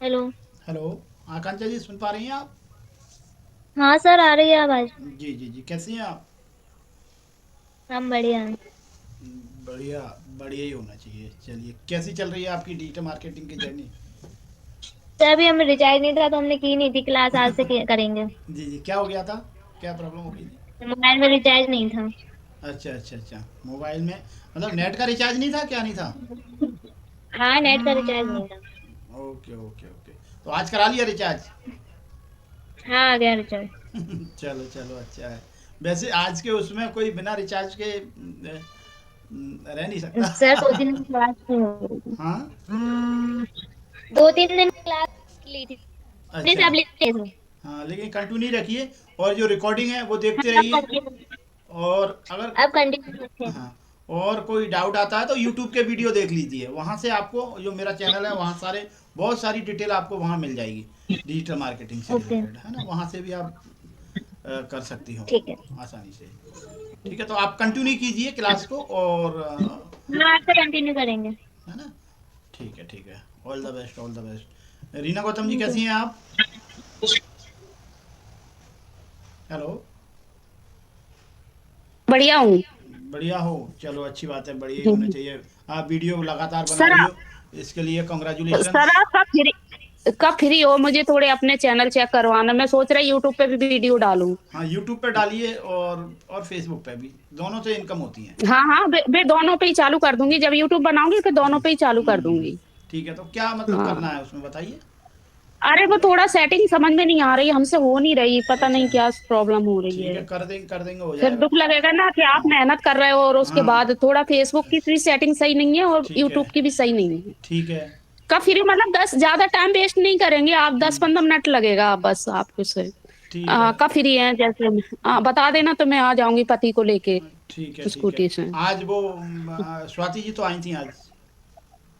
Hello. Hello. आकांक्षा जी सुन पा रही हैं आप? हाँ सर, आ रही है आवाज। जी जी जी, कैसी हैं आप? हम बढ़िया हैं। बढ़िया। बढ़िया ही होना चाहिए। चलिए, कैसी चल रही है आपकी डिजिटल मार्केटिंग की जर्नी? सर अभी हमें रिचार्ज नहीं था तो हमने की नहीं थी क्लास, आज से करेंगे। जी जी, क्या हो गया था? क्या प्रॉब्लम हो गई थी? मोबाइल में रिचार्ज नहीं था। अच्छा अच्छा अच्छा, मोबाइल में मतलब नेट का रिचार्ज नहीं था, क्या नहीं था? हाँ, नेट का रिचार्ज नहीं था। Okay okay okay. तो आज करा लिया रिचार्ज? हाँ, आ गया रिचार्ज। चलो चलो, अच्छा है। वैसे आज के उसमें कोई बिना रिचार्ज के रह नहीं सकता। सर 2 दिन की क्लास नहीं हो रही थी। हाँ। 2-3 दिन क्लास ली थी। अपने अच्छा। से आप लेते थे। हाँ, लेकिन कंटिन्यू रखिए। और जो रिकॉर्डिंग है वो देखते हाँ, रहिए। और अगर अब कंटिन्यू रखते हैं। हाँ, और कोई डाउट आता है तो यूट्यूब के वीडियो देख लीजिए। वहाँ से आपको जो मेरा चैनल है वहाँ सारे बहुत सारी डिटेल आपको वहाँ मिल जाएगी। डिजिटल मार्केटिंग से ओके। रिलेटेड है ना, वहाँ से भी आप कर सकती हो ठीक है। आसानी से। ठीक है, तो आप कंटिन्यू कीजिए क्लास को। और हाँ, आज से कंटिन्यू करेंगे। है ना। ठीक है ठीक है। All the best, all the best. Reena Gautam ji, thank you. कैसी हैं आप? हेलो। बढ़िया हूँ। बढ़िया हो? चलो, अच्छी बात है, बढ़िया ही होना हम्म। चाहिए। आप वीडियो लगातार बना सर रही हो, इसके लिए सर कॉन्ग्रेचुलेशंस। आप कब फ्री हो? मुझे थोड़े अपने चैनल चेक करवाना, मैं सोच रही यूट्यूब पे भी वीडियो डालूं। हाँ, यूट्यूब पे डालिए। और फेसबुक पे भी, दोनों से इनकम होती है। हाँ हाँ, मैं दोनों पे ही चालू कर दूंगी। जब यूट्यूब बनाऊंगी फिर दोनों पे ही चालू कर हम्म। दूंगी। ठीक है, तो क्या मतलब करना हाँ। है उसमें, बताइए। अरे वो थोड़ा सेटिंग समझ में नहीं आ रही, हमसे हो नहीं रही, पता अच्छा। नहीं क्या प्रॉब्लम हो रही ठीक है। है, कर देंगे, हो फिर जाएगा। दुख लगेगा ना कि आप मेहनत कर रहे हो और उसके हाँ। बाद थोड़ा फेसबुक की भी सेटिंग सही नहीं है और ठीक है यूट्यूब की भी सही नहीं है। ठीक है। कब फ्री मतलब 10 ज्यादा टाइम वेस्ट नहीं करेंगे आप, दस हम्म। पंद्रह मिनट लगेगा बस आपको से। ठीक है कब फ्री हैं जैसे बता देना तो मैं आ जाऊंगी पति को लेके ठीक है ठीक है। स्कूटी से। आज वो स्वाति जी तो आई थी आज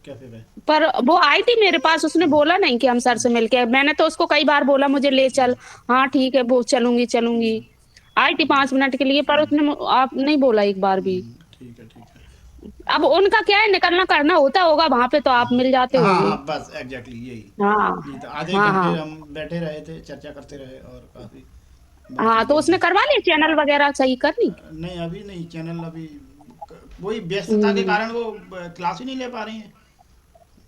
कैफे पे। पर वो आई थी मेरे पास, उसने बोला नहीं कि हम सर से मिलके, मैंने तो उसको कई बार बोला मुझे ले चल। हाँ ठीक है, वो चलूंगी चलूंगी। आई थी 5 मिनट के लिए, पर उसने आप नहीं बोला एक बार भी। ठीक है ठीक है। अब उनका क्या है, निकलना करना होता होगा वहां पे तो आप मिल जाते हाँ होगे। हाँ, बस एग्जैक्टली यही। हाँ यही था, आधे एक हाँ घंटे हाँ। हम बैठे रहे थे, चर्चा करते रहे और काफ़ी बातें हाँ की तो उसने हमने। करवा लिया चैनल वगैरह सही कर ली। नहीं, अभी नहीं, चैनल अभी वही व्यस्तता के हम्म कारण वो क्लास ही नहीं ले पा रही हैं।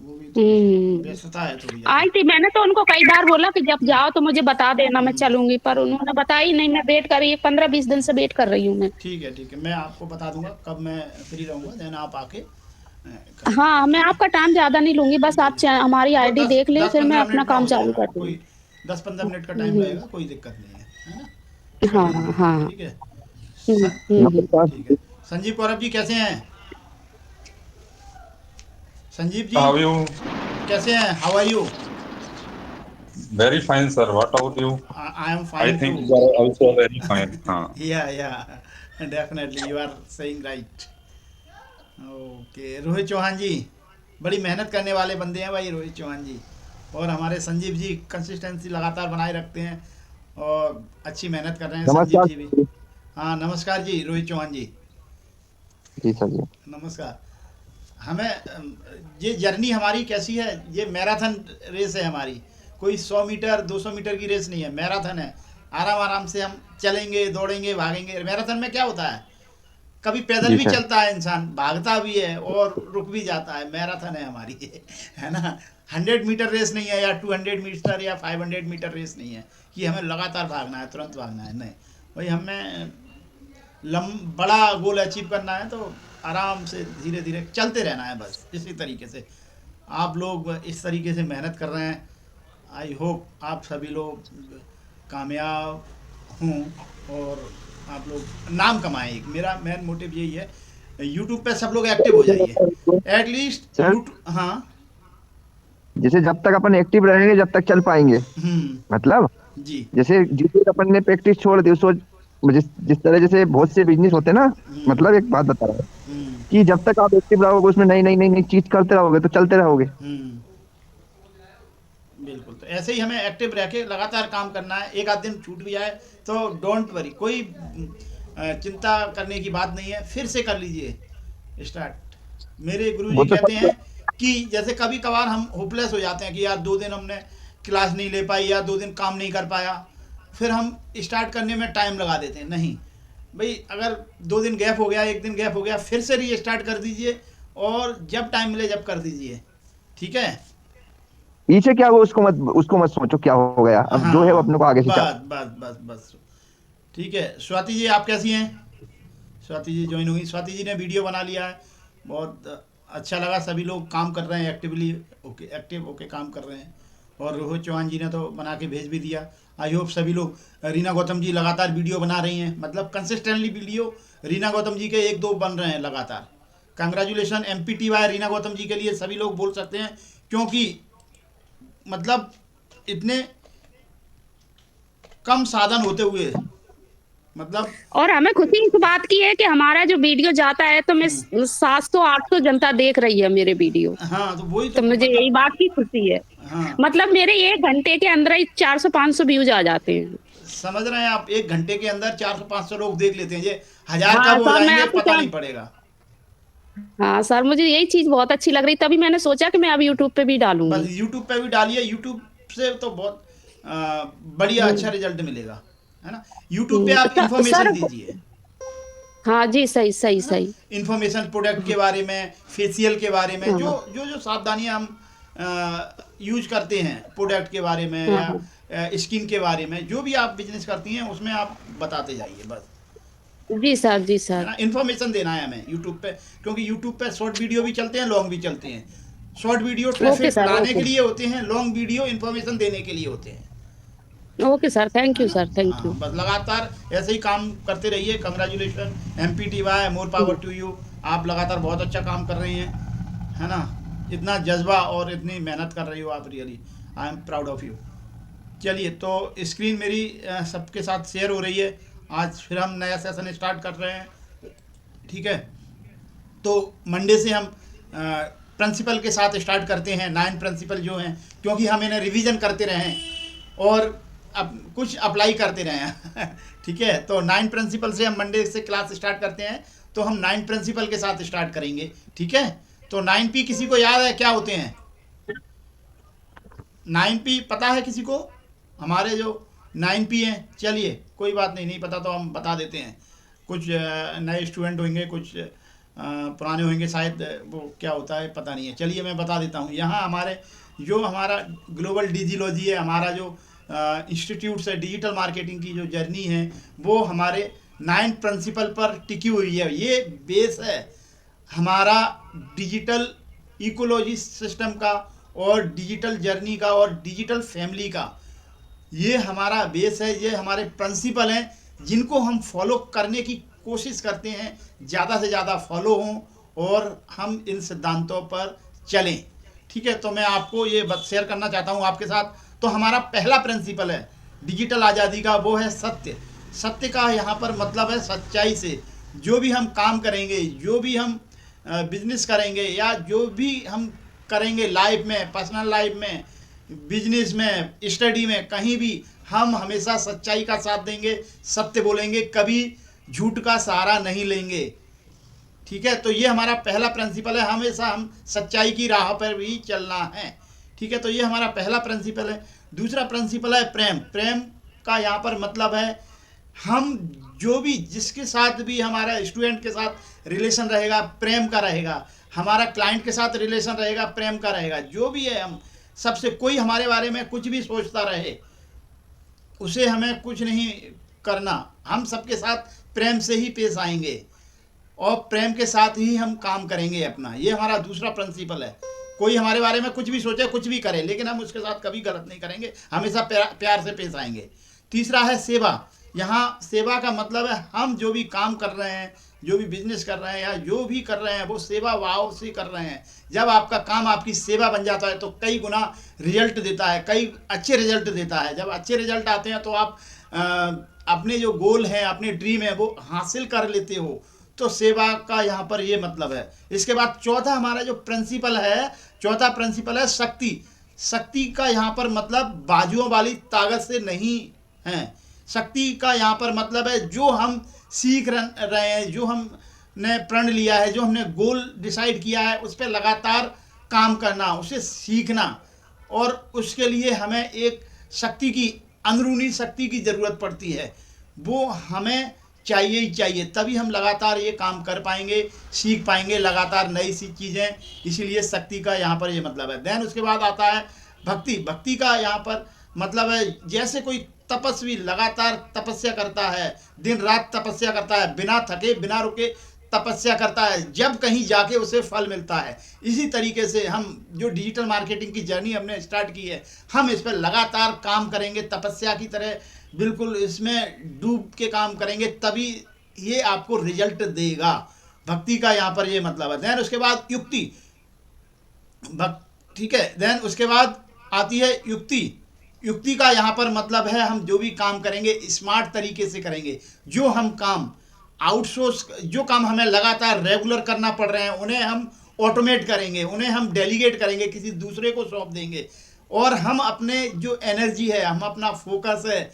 वो भी थोड़ी सी हम्म। व्यस्तता है थोड़ी ज़्यादा। आई थी, मैंने तो उनको कई बार बोला कि जब जाओ तो मुझे बता देना, मैं चलूंगी, पर उन्होंने बताई नहीं। मैं वेट कर रही, 15-20 दिन से वेट कर रही हूँ मैं। ठीक है, मैं आपको बता दूंगा कब मैं फ्री रहूँगा, देन आप आके कर लीजिएगा, हाँ मैं ठीक है। आपका टाइम ज्यादा नहीं लूंगी, बस जी आप जी। हमारी वो आईडी दस देख ले, दस फिर मैं पंद्रह अपना मिनट में काम हो चालू जाएगा, कर कोई दूंगी। 10-15 मिनट का टाइम हम्म, लगेगा, कोई दिक्कत नहीं है ना। कर हाँ लेंगे। हाँ। ठीक है। हम्म स- हम्म हम्म। नमस्कार। ठीक है। संजीव पौरव जी, कैसे हैं? Sanjeev ji, How are you? कैसे हैं? How are you? Very fine, sir. What about you? I am I fine too. think you are also very fine. हाँ। Yeah definitely you are saying right. Okay, Rohit Chauhan ji, बड़ी मेहनत करने वाले बंदे हैं भाई रोहित चौहान जी। और हमारे संजीव जी कंसिस्टेंसी लगातार बनाए रखते हैं और अच्छी मेहनत कर रहे हैं संजीव नमस्कार। जी भी। हाँ, नमस्कार जी रोहित चौहान जी। जी सर जी। नमस्कार। हमें ये जर्नी हमारी कैसी है, ये मैराथन रेस है हमारी। कोई 100 मीटर 200 मीटर की रेस नहीं है, मैराथन है। आराम आराम से हम चलेंगे, दौड़ेंगे, भागेंगे। मैराथन में क्या होता है, कभी पैदल जी भी सर। चलता है इंसान, भागता भी है और रुक भी जाता है। मैराथन है हमारी। है ना। 100 मीटर रेस नहीं है, या 200 मीटर या 500 मीटर रेस नहीं है कि हमें लगातार भागना है, तुरंत भागना है, नहीं। वही हमें बड़ा गोल अचीव करना है तो आराम से धीरे धीरे चलते रहना है, बस इसी तरीके से। आप लोग इस तरीके से मेहनत कर रहे हैं। आई होप आप सभी लोग कामयाब हों और आप लोग नाम कमाएं। एक मेरा मेन मोटिव यही है, यूट्यूब पे सब लोग एक्टिव हो जाइए। एटलीस्ट सर, यूट्यूब, हाँ। जैसे जब तक अपन एक्टिव रहेंगे जब तक चल पाएंगे। हम्म। मतलब जी। जैसे जिस दिन अपन ने प्रैक्टिस छोड़ दी उसको, जिस जिस तरह जैसे बहुत से बिजनेस होते हैं ना। हम्म। मतलब एक बात बता रहा हूँ हम्म। कि जब तक आप एक्टिव रहोगे उसमें नई नई नई नई चीज करते रहोगे तो चलते रहोगे। हम्म। बिल्कुल, तो ऐसे ही हमें एक्टिव रह के लगातार काम करना है। एक आध दिन छूट भी जाए तो डोंट वरी, कोई चिंता करने की बात नहीं है, फिर से कर लीजिए स्टार्ट। मेरे वो गुरुजी तो कहते सब। हैं कि जैसे कभी कभार हम होपलेस हो जाते हैं कि यार 2 दिन हमने क्लास नहीं ले पाई या 2 दिन काम नहीं कर पाया, फिर हम स्टार्ट करने में टाइम लगा देते हैं। नहीं भाई, अगर 2 दिन गैप हो गया, 1 दिन गैप हो गया, फिर से रीस्टार्ट कर दीजिए और जब टाइम मिले जब कर दीजिए, ठीक है। पीछे क्या हुआ उसको मत सोचो क्या हो गया, अब जो है वो हाँ, अपने को आगे से बस बस बस बस, ठीक है। स्वाति जी आप कैसी हैं? स्वाति जी ज्वाइन हुई। स्वाति जी ने वीडियो बना लिया है, बहुत अच्छा लगा। सभी लोग काम कर रहे हैं एक्टिवली, ओके, एक्टिव होके काम कर रहे हैं। और रोहित चौहान जी ने तो बना के भेज भी दिया। आई होप सभी लोग, रीना गौतम जी लगातार वीडियो बना रही हैं, मतलब कंसिस्टेंटली वीडियो रीना गौतम जी के 1-2 बन रहे हैं लगातार। कंग्रेचुलेशन MPTY रीना गौतम जी के लिए सभी लोग बोल सकते हैं, क्योंकि मतलब इतने कम साधन होते हुए, मतलब और हमें खुशी इस बात की है कि हमारा जो वीडियो जाता है तो मैं 700-800 जनता देख रही है मेरे वीडियो, हाँ, तो वही तो तो मुझे यही मतलब, बात की खुशी है। हाँ, मतलब मेरे 1 घंटे के अंदर ही 400-500 व्यूज आ जाते हैं। समझ रहे हैं आप, 1 घंटे के अंदर 400-500 लोग देख लेते हैं। ये 1000 हाँ कब हो सर, मैं जाएंगे आपको पता क्या, नहीं पड़ेगा। हाँ सर, मुझे यही चीज बहुत अच्छी लग रही, तभी मैंने सोचा कि मैं अब यूट्यूब पे भी बस डालूंगी। यूट्यूब पे भी डालिए, यूट्यूब से तो बहुत बढ़िया अच्छा रिजल्ट मिलेगा, है ना। यूट्यूब पे आप सर, इंफॉर्मेशन दीजिए, हाँ जी, सही सही है ना। सही। इंफॉर्मेशन प्रोडक्ट के बारे में, फेशियल के बारे में, जो हाँ जो जो सावधानियां हम यूज करते हैं प्रोडक्ट के बारे में, हाँ हाँ। या स्किन के बारे में, जो भी आप बिजनेस करती हैं उसमें आप बताते जाइए बस, जी सर, जी है सर। ना। इन्फॉर्मेशन देना है हमें यूट्यूब पे, क्योंकि यूट्यूब पे शॉर्ट वीडियो भी चलते हैं, लॉन्ग भी चलते हैं। Short video okay traffic sir, बढ़ाने के ओके। लिए होते हैं, लॉन्ग वीडियो इन्फॉर्मेशन देने के लिए होते हैं, ओके सर, थैंक है यू ना। सर, थैंक हाँ, यू। बस लगातार ऐसे ही काम करते रहिए। Congratulation MPTY, more power to you. आप लगातार बहुत अच्छा काम कर रही हैं, है ना। इतना जज्बा और इतनी मेहनत कर रही हो आप, really I am proud of you. चलिए, तो स्क्रीन मेरी सबके साथ शेयर हो रही है। आज फिर हम नया सेशन स्टार्ट कर रहे हैं, ठीक है। तो मंडे से हम प्रिंसिपल के साथ स्टार्ट करते हैं, 9 प्रिंसिपल जो हैं, क्योंकि हम इन्हें रिवीजन करते रहें और अब कुछ अप्लाई करते रहें ठीक है। तो 9 प्रिंसिपल से हम मंडे से क्लास स्टार्ट करते हैं, तो हम 9 प्रिंसिपल के साथ स्टार्ट करेंगे, ठीक है। तो 9P किसी को याद है क्या होते हैं? 9P पता है किसी को? हमारे जो 9P हैं, चलिए कोई बात नहीं, नहीं पता तो हम बता देते हैं। कुछ नए स्टूडेंट होंगे, कुछ पुराने होंगे शायद, वो क्या होता है पता नहीं है। चलिए मैं बता देता हूँ। यहाँ हमारे जो हमारा ग्लोबल डिजिलॉजी है, हमारा जो इंस्टीट्यूट्स है, डिजिटल मार्केटिंग की जो जर्नी है, वो हमारे 9 प्रिंसिपल पर टिकी हुई है। ये बेस है हमारा डिजिटल इकोलॉजी सिस्टम का और डिजिटल जर्नी का और डिजिटल फैमिली का। ये हमारा बेस है, ये हमारे प्रिंसिपल हैं जिनको हम फॉलो करने की कोशिश करते हैं, ज़्यादा से ज़्यादा फॉलो हों और हम इन सिद्धांतों पर चलें, ठीक है। तो मैं आपको ये शेयर करना चाहता हूँ आपके साथ। तो हमारा पहला प्रिंसिपल है डिजिटल आज़ादी का, वो है सत्य। सत्य का यहाँ पर मतलब है सच्चाई से। जो भी हम काम करेंगे, जो भी हम बिजनेस करेंगे, या जो भी हम करेंगे लाइफ में, पर्सनल लाइफ में, बिजनेस में, स्टडी में, कहीं भी हम हमेशा सच्चाई का साथ देंगे, सत्य बोलेंगे, कभी झूठ का सहारा नहीं लेंगे, ठीक है। तो ये हमारा पहला प्रिंसिपल है, हमेशा हम सच्चाई की राह पर भी चलना है, ठीक है। तो ये हमारा पहला प्रिंसिपल है। दूसरा प्रिंसिपल है प्रेम। प्रेम का यहाँ पर मतलब है हम जो भी, जिसके साथ भी हमारा स्टूडेंट के साथ रिलेशन रहेगा, प्रेम का रहेगा। हमारा क्लाइंट के साथ रिलेशन रहेगा, प्रेम का रहेगा। जो भी है, हम सबसे, कोई हमारे बारे में कुछ भी सोचता रहे, उसे हमें कुछ नहीं करना। हम सबके साथ प्रेम से ही पेश आएंगे और प्रेम के साथ ही हम काम करेंगे अपना। ये हमारा दूसरा प्रिंसिपल है। कोई हमारे बारे में कुछ भी सोचे, कुछ भी करे, लेकिन हम उसके साथ कभी गलत नहीं करेंगे, हमेशा प्यार से पेश आएंगे। तीसरा है सेवा। यहाँ सेवा का मतलब है हम जो भी काम कर रहे हैं, जो भी बिजनेस कर रहे हैं या जो भी कर रहे हैं, वो सेवा भाव से कर रहे हैं। जब आपका काम आपकी सेवा बन जाता है तो कई गुना रिजल्ट देता है, कई अच्छे रिजल्ट देता है। जब अच्छे रिजल्ट आते हैं तो आप अपने जो गोल हैं, अपने ड्रीम है, वो हासिल कर लेते हो। तो सेवा का यहाँ पर ये मतलब है। इसके बाद चौथा हमारा जो प्रिंसिपल है, चौथा प्रिंसिपल है शक्ति। शक्ति का यहाँ पर मतलब बाजुओं वाली ताकत से नहीं है। शक्ति का यहाँ पर मतलब है जो हम सीख रहे हैं, जो हमने प्रण लिया है, जो हमने गोल डिसाइड किया है, उस पर लगातार काम करना, उसे सीखना, और उसके लिए हमें एक शक्ति की, अंदरूनी शक्ति की ज़रूरत पड़ती है। वो हमें चाहिए ही चाहिए, तभी हम लगातार ये काम कर पाएंगे, सीख पाएंगे लगातार नई सी चीज़ें। इसीलिए शक्ति का यहाँ पर ये मतलब है। देन उसके बाद आता है भक्ति। भक्ति का यहाँ पर मतलब है जैसे कोई तपस्वी लगातार तपस्या करता है, दिन रात तपस्या करता है, बिना थके बिना रुके तपस्या करता है, जब कहीं जाके उसे फल मिलता है। इसी तरीके से हम जो डिजिटल मार्केटिंग की जर्नी हमने स्टार्ट की है, हम इस पर लगातार काम करेंगे, तपस्या की तरह बिल्कुल इसमें डूब के काम करेंगे, तभी ये आपको रिजल्ट देगा। भक्ति का यहाँ पर ये मतलब है। देन उसके बाद युक्ति, ठीक है। देन उसके बाद आती है युक्ति। युक्ति का यहाँ पर मतलब है हम जो भी काम करेंगे स्मार्ट तरीके से करेंगे। जो हम काम आउटसोर्स, जो काम हमें लगातार रेगुलर करना पड़ रहे हैं, उन्हें हम ऑटोमेट करेंगे, उन्हें हम डेलीगेट करेंगे, किसी दूसरे को सौंप देंगे, और हम अपने जो एनर्जी है, हम अपना फोकस है,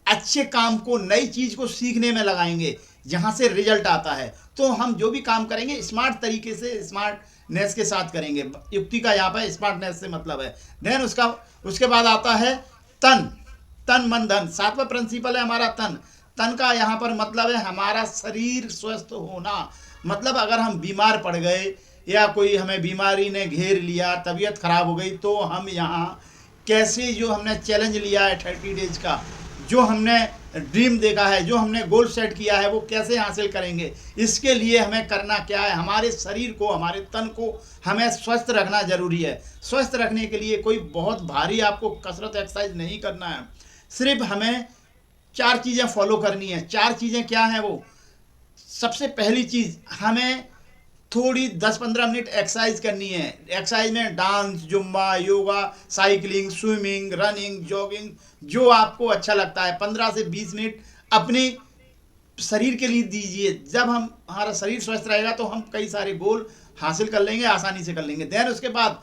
अच्छे काम को, नई चीज़ को सीखने में लगाएंगे, जहाँ से रिजल्ट आता है। तो हम जो भी काम करेंगे स्मार्ट तरीके से, स्मार्टनेस के साथ करेंगे। युक्ति का यहाँ पर स्मार्टनेस से मतलब है। देन उसके बाद आता है तन मन धन। सातवां प्रिंसिपल है हमारा तन। तन का यहाँ पर मतलब है हमारा शरीर स्वस्थ होना। मतलब अगर हम बीमार पड़ गए या कोई हमें बीमारी ने घेर लिया, तबीयत खराब हो गई, तो हम यहाँ कैसे, जो हमने चैलेंज लिया है 30 डेज का, जो हमने ड्रीम देखा है, जो हमने गोल सेट किया है, वो कैसे हासिल करेंगे। इसके लिए हमें करना क्या है, हमारे शरीर को, हमारे तन को हमें स्वस्थ रखना ज़रूरी है। स्वस्थ रखने के लिए कोई बहुत भारी आपको कसरत एक्सरसाइज नहीं करना है, सिर्फ हमें 4 चीज़ें फॉलो करनी है। 4 चीज़ें क्या हैं वो? सबसे पहली चीज़, हमें थोड़ी 10-15 मिनट एक्सरसाइज करनी है। एक्सरसाइज में dance, Zumba, yoga, cycling, swimming, running, jogging, जो आपको अच्छा लगता है 15 से 20 मिनट अपने शरीर के लिए दीजिए। जब हमारा शरीर स्वस्थ रहेगा तो हम कई सारे गोल हासिल कर लेंगे, आसानी से कर लेंगे। देन उसके बाद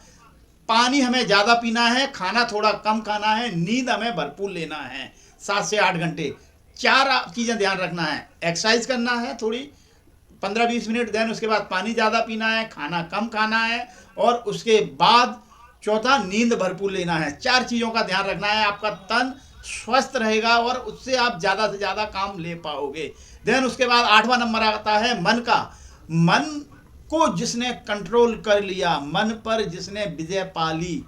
पानी हमें ज़्यादा पीना है, खाना थोड़ा कम खाना है, नींद हमें भरपूर लेना है 7 से 8 घंटे। 4 चीज़ें ध्यान रखना है, एक्सरसाइज करना है थोड़ी 15-20 मिनट, देन उसके बाद पानी ज़्यादा पीना है, खाना कम खाना है, और उसके बाद चौथा नींद भरपूर लेना है। 4 चीज़ों का ध्यान रखना है, आपका तन स्वस्थ रहेगा और उससे आप ज़्यादा से ज़्यादा काम ले पाओगे। देन उसके बाद 8वां नंबर आता है मन का। मन को जिसने कंट्रोल कर लिया, मन पर जिसने विजय पा ली,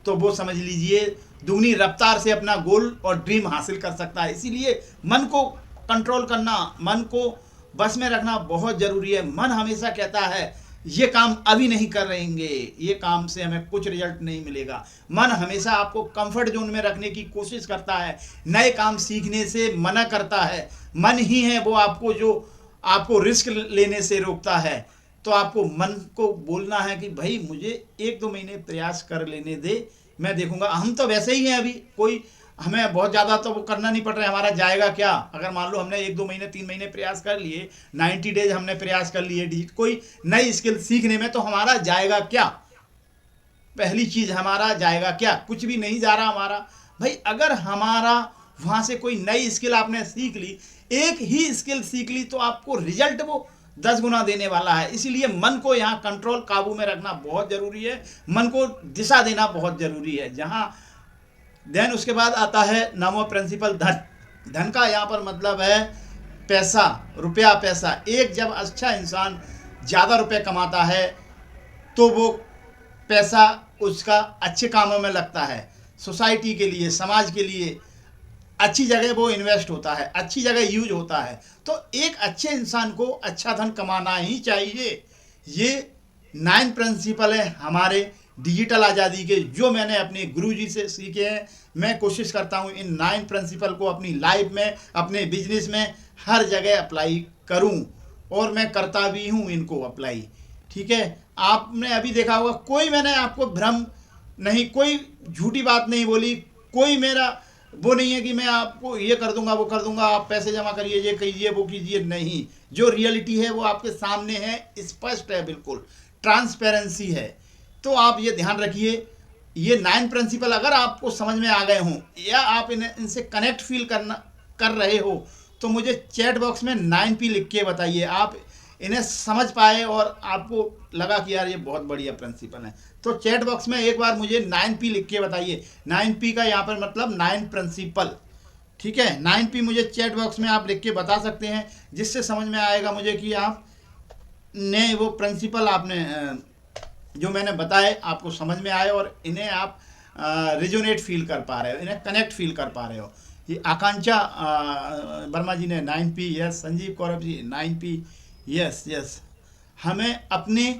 तो वो समझ लीजिए दुगनी रफ्तार से अपना गोल और ड्रीम हासिल कर सकता है। इसीलिए मन को कंट्रोल करना, मन को बस में रखना बहुत ज़रूरी है। मन हमेशा कहता है ये काम अभी नहीं कर रहेंगे, ये काम से हमें कुछ रिजल्ट नहीं मिलेगा। मन हमेशा आपको कंफर्ट जोन में रखने की कोशिश करता है, नए काम सीखने से मना करता है। मन ही है वो आपको, जो आपको रिस्क लेने से रोकता है। तो आपको मन को बोलना है कि भाई मुझे 1-2 महीने प्रयास कर लेने दे, मैं देखूंगा। हम तो वैसे ही हैं, अभी कोई हमें बहुत ज़्यादा तो वो करना नहीं पड़ रहा है, हमारा जाएगा क्या। अगर मान लो हमने 1-2 महीने 3 महीने प्रयास कर लिए, 90 डेज हमने प्रयास कर लिए कोई नई स्किल सीखने में, तो हमारा जाएगा क्या? पहली चीज़, हमारा जाएगा क्या? कुछ भी नहीं जा रहा हमारा। भाई अगर हमारा वहाँ से कोई नई स्किल आपने सीख ली, एक ही स्किल सीख ली, तो आपको रिजल्ट वो 10 गुना देने वाला है। इसीलिए मन को यहाँ कंट्रोल, काबू में रखना बहुत ज़रूरी है। मन को दिशा देना बहुत ज़रूरी है। जहाँ देन उसके बाद आता है 9वां प्रिंसिपल धन। धन का यहाँ पर मतलब है पैसा, रुपया, पैसा। एक जब अच्छा इंसान ज़्यादा रुपए कमाता है तो वो पैसा उसका अच्छे कामों में लगता है, सोसाइटी के लिए, समाज के लिए अच्छी जगह वो इन्वेस्ट होता है, अच्छी जगह यूज होता है। तो एक अच्छे इंसान को अच्छा धन कमाना ही चाहिए। ये 9 प्रिंसिपल है हमारे डिजिटल आज़ादी के, जो मैंने अपने गुरुजी से सीखे हैं। मैं कोशिश करता हूँ इन 9 प्रिंसिपल को अपनी लाइफ में, अपने बिजनेस में, हर जगह अप्लाई करूँ, और मैं करता भी हूँ इनको अप्लाई। ठीक है, आपने अभी देखा होगा, कोई मैंने आपको भ्रम नहीं, कोई झूठी बात नहीं बोली, कोई मेरा वो नहीं है कि मैं आपको ये कर दूंगा, वो कर दूंगा, आप पैसे जमा करिए, ये कीजिए, वो कीजिए। नहीं, जो रियलिटी है वो आपके सामने है, स्पष्ट है, बिल्कुल ट्रांसपेरेंसी है। तो आप ये ध्यान रखिए, ये 9 प्रिंसिपल अगर आपको समझ में आ गए हों, या आप इनसे कनेक्ट फील कर रहे हो, तो मुझे चैट बॉक्स में 9P लिख के बताइए। आप इन्हें समझ पाए और आपको लगा कि यार ये बहुत बढ़िया प्रिंसिपल है, तो चैट बॉक्स में एक बार मुझे 9P लिख के बताइए। 9P का यहाँ पर मतलब 9 प्रिंसिपल, ठीक है। 9P मुझे चैट बॉक्स में आप लिख के बता सकते हैं, जिससे समझ में आएगा मुझे कि आप ने वो प्रिंसिपल आपने जो मैंने बताए आपको समझ में आए और इन्हें आप रिजोनेट फील कर पा रहे हो, इन्हें कनेक्ट फील कर पा रहे हो। ये आकांक्षा वर्मा जी ने 9P, यस। संजीव कौरव जी 9P, यस यस। हमें अपने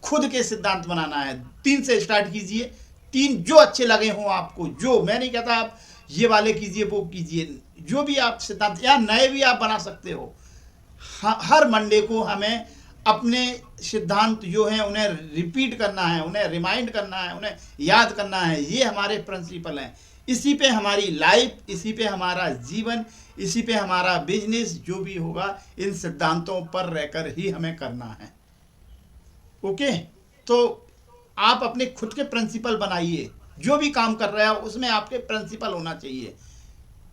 खुद के सिद्धांत बनाना है। 3 से स्टार्ट कीजिए, 3 जो अच्छे लगे हों आपको, जो मैं नहीं कहता आप ये वाले कीजिए वो कीजिए, जो भी आप सिद्धांत या नए भी आप बना सकते हो। हर मंडे को हमें अपने सिद्धांत जो हैं उन्हें रिपीट करना है, उन्हें रिमाइंड करना है, उन्हें याद करना है। ये हमारे प्रिंसिपल हैं, इसी पे हमारी लाइफ, इसी पे हमारा जीवन, इसी पे हमारा बिजनेस जो भी होगा, इन सिद्धांतों पर रहकर ही हमें करना है। ओके, तो आप अपने खुद के प्रिंसिपल बनाइए। जो भी काम कर रहे हो उसमें आपके प्रिंसिपल होना चाहिए।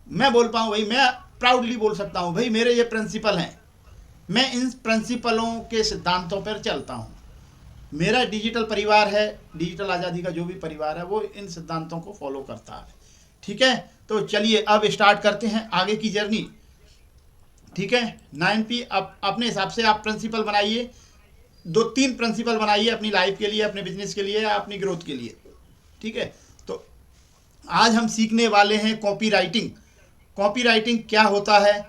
मैं बोल पाऊँ भाई, मैं प्राउडली बोल सकता हूँ भाई मेरे ये प्रिंसिपल हैं, मैं इन प्रिंसिपलों के सिद्धांतों पर चलता हूँ। मेरा डिजिटल परिवार है, डिजिटल आज़ादी का जो भी परिवार है वो इन सिद्धांतों को फॉलो करता है, ठीक है। तो चलिए अब स्टार्ट करते हैं आगे की जर्नी, ठीक है। 9P अब अपने हिसाब से आप प्रिंसिपल बनाइए, 2-3 प्रिंसिपल बनाइए अपनी लाइफ के लिए, अपने बिजनेस के लिए या अपनी ग्रोथ के लिए, ठीक है। तो आज हम सीखने वाले हैं कॉपी राइटिंग। कॉपी राइटिंग क्या होता है,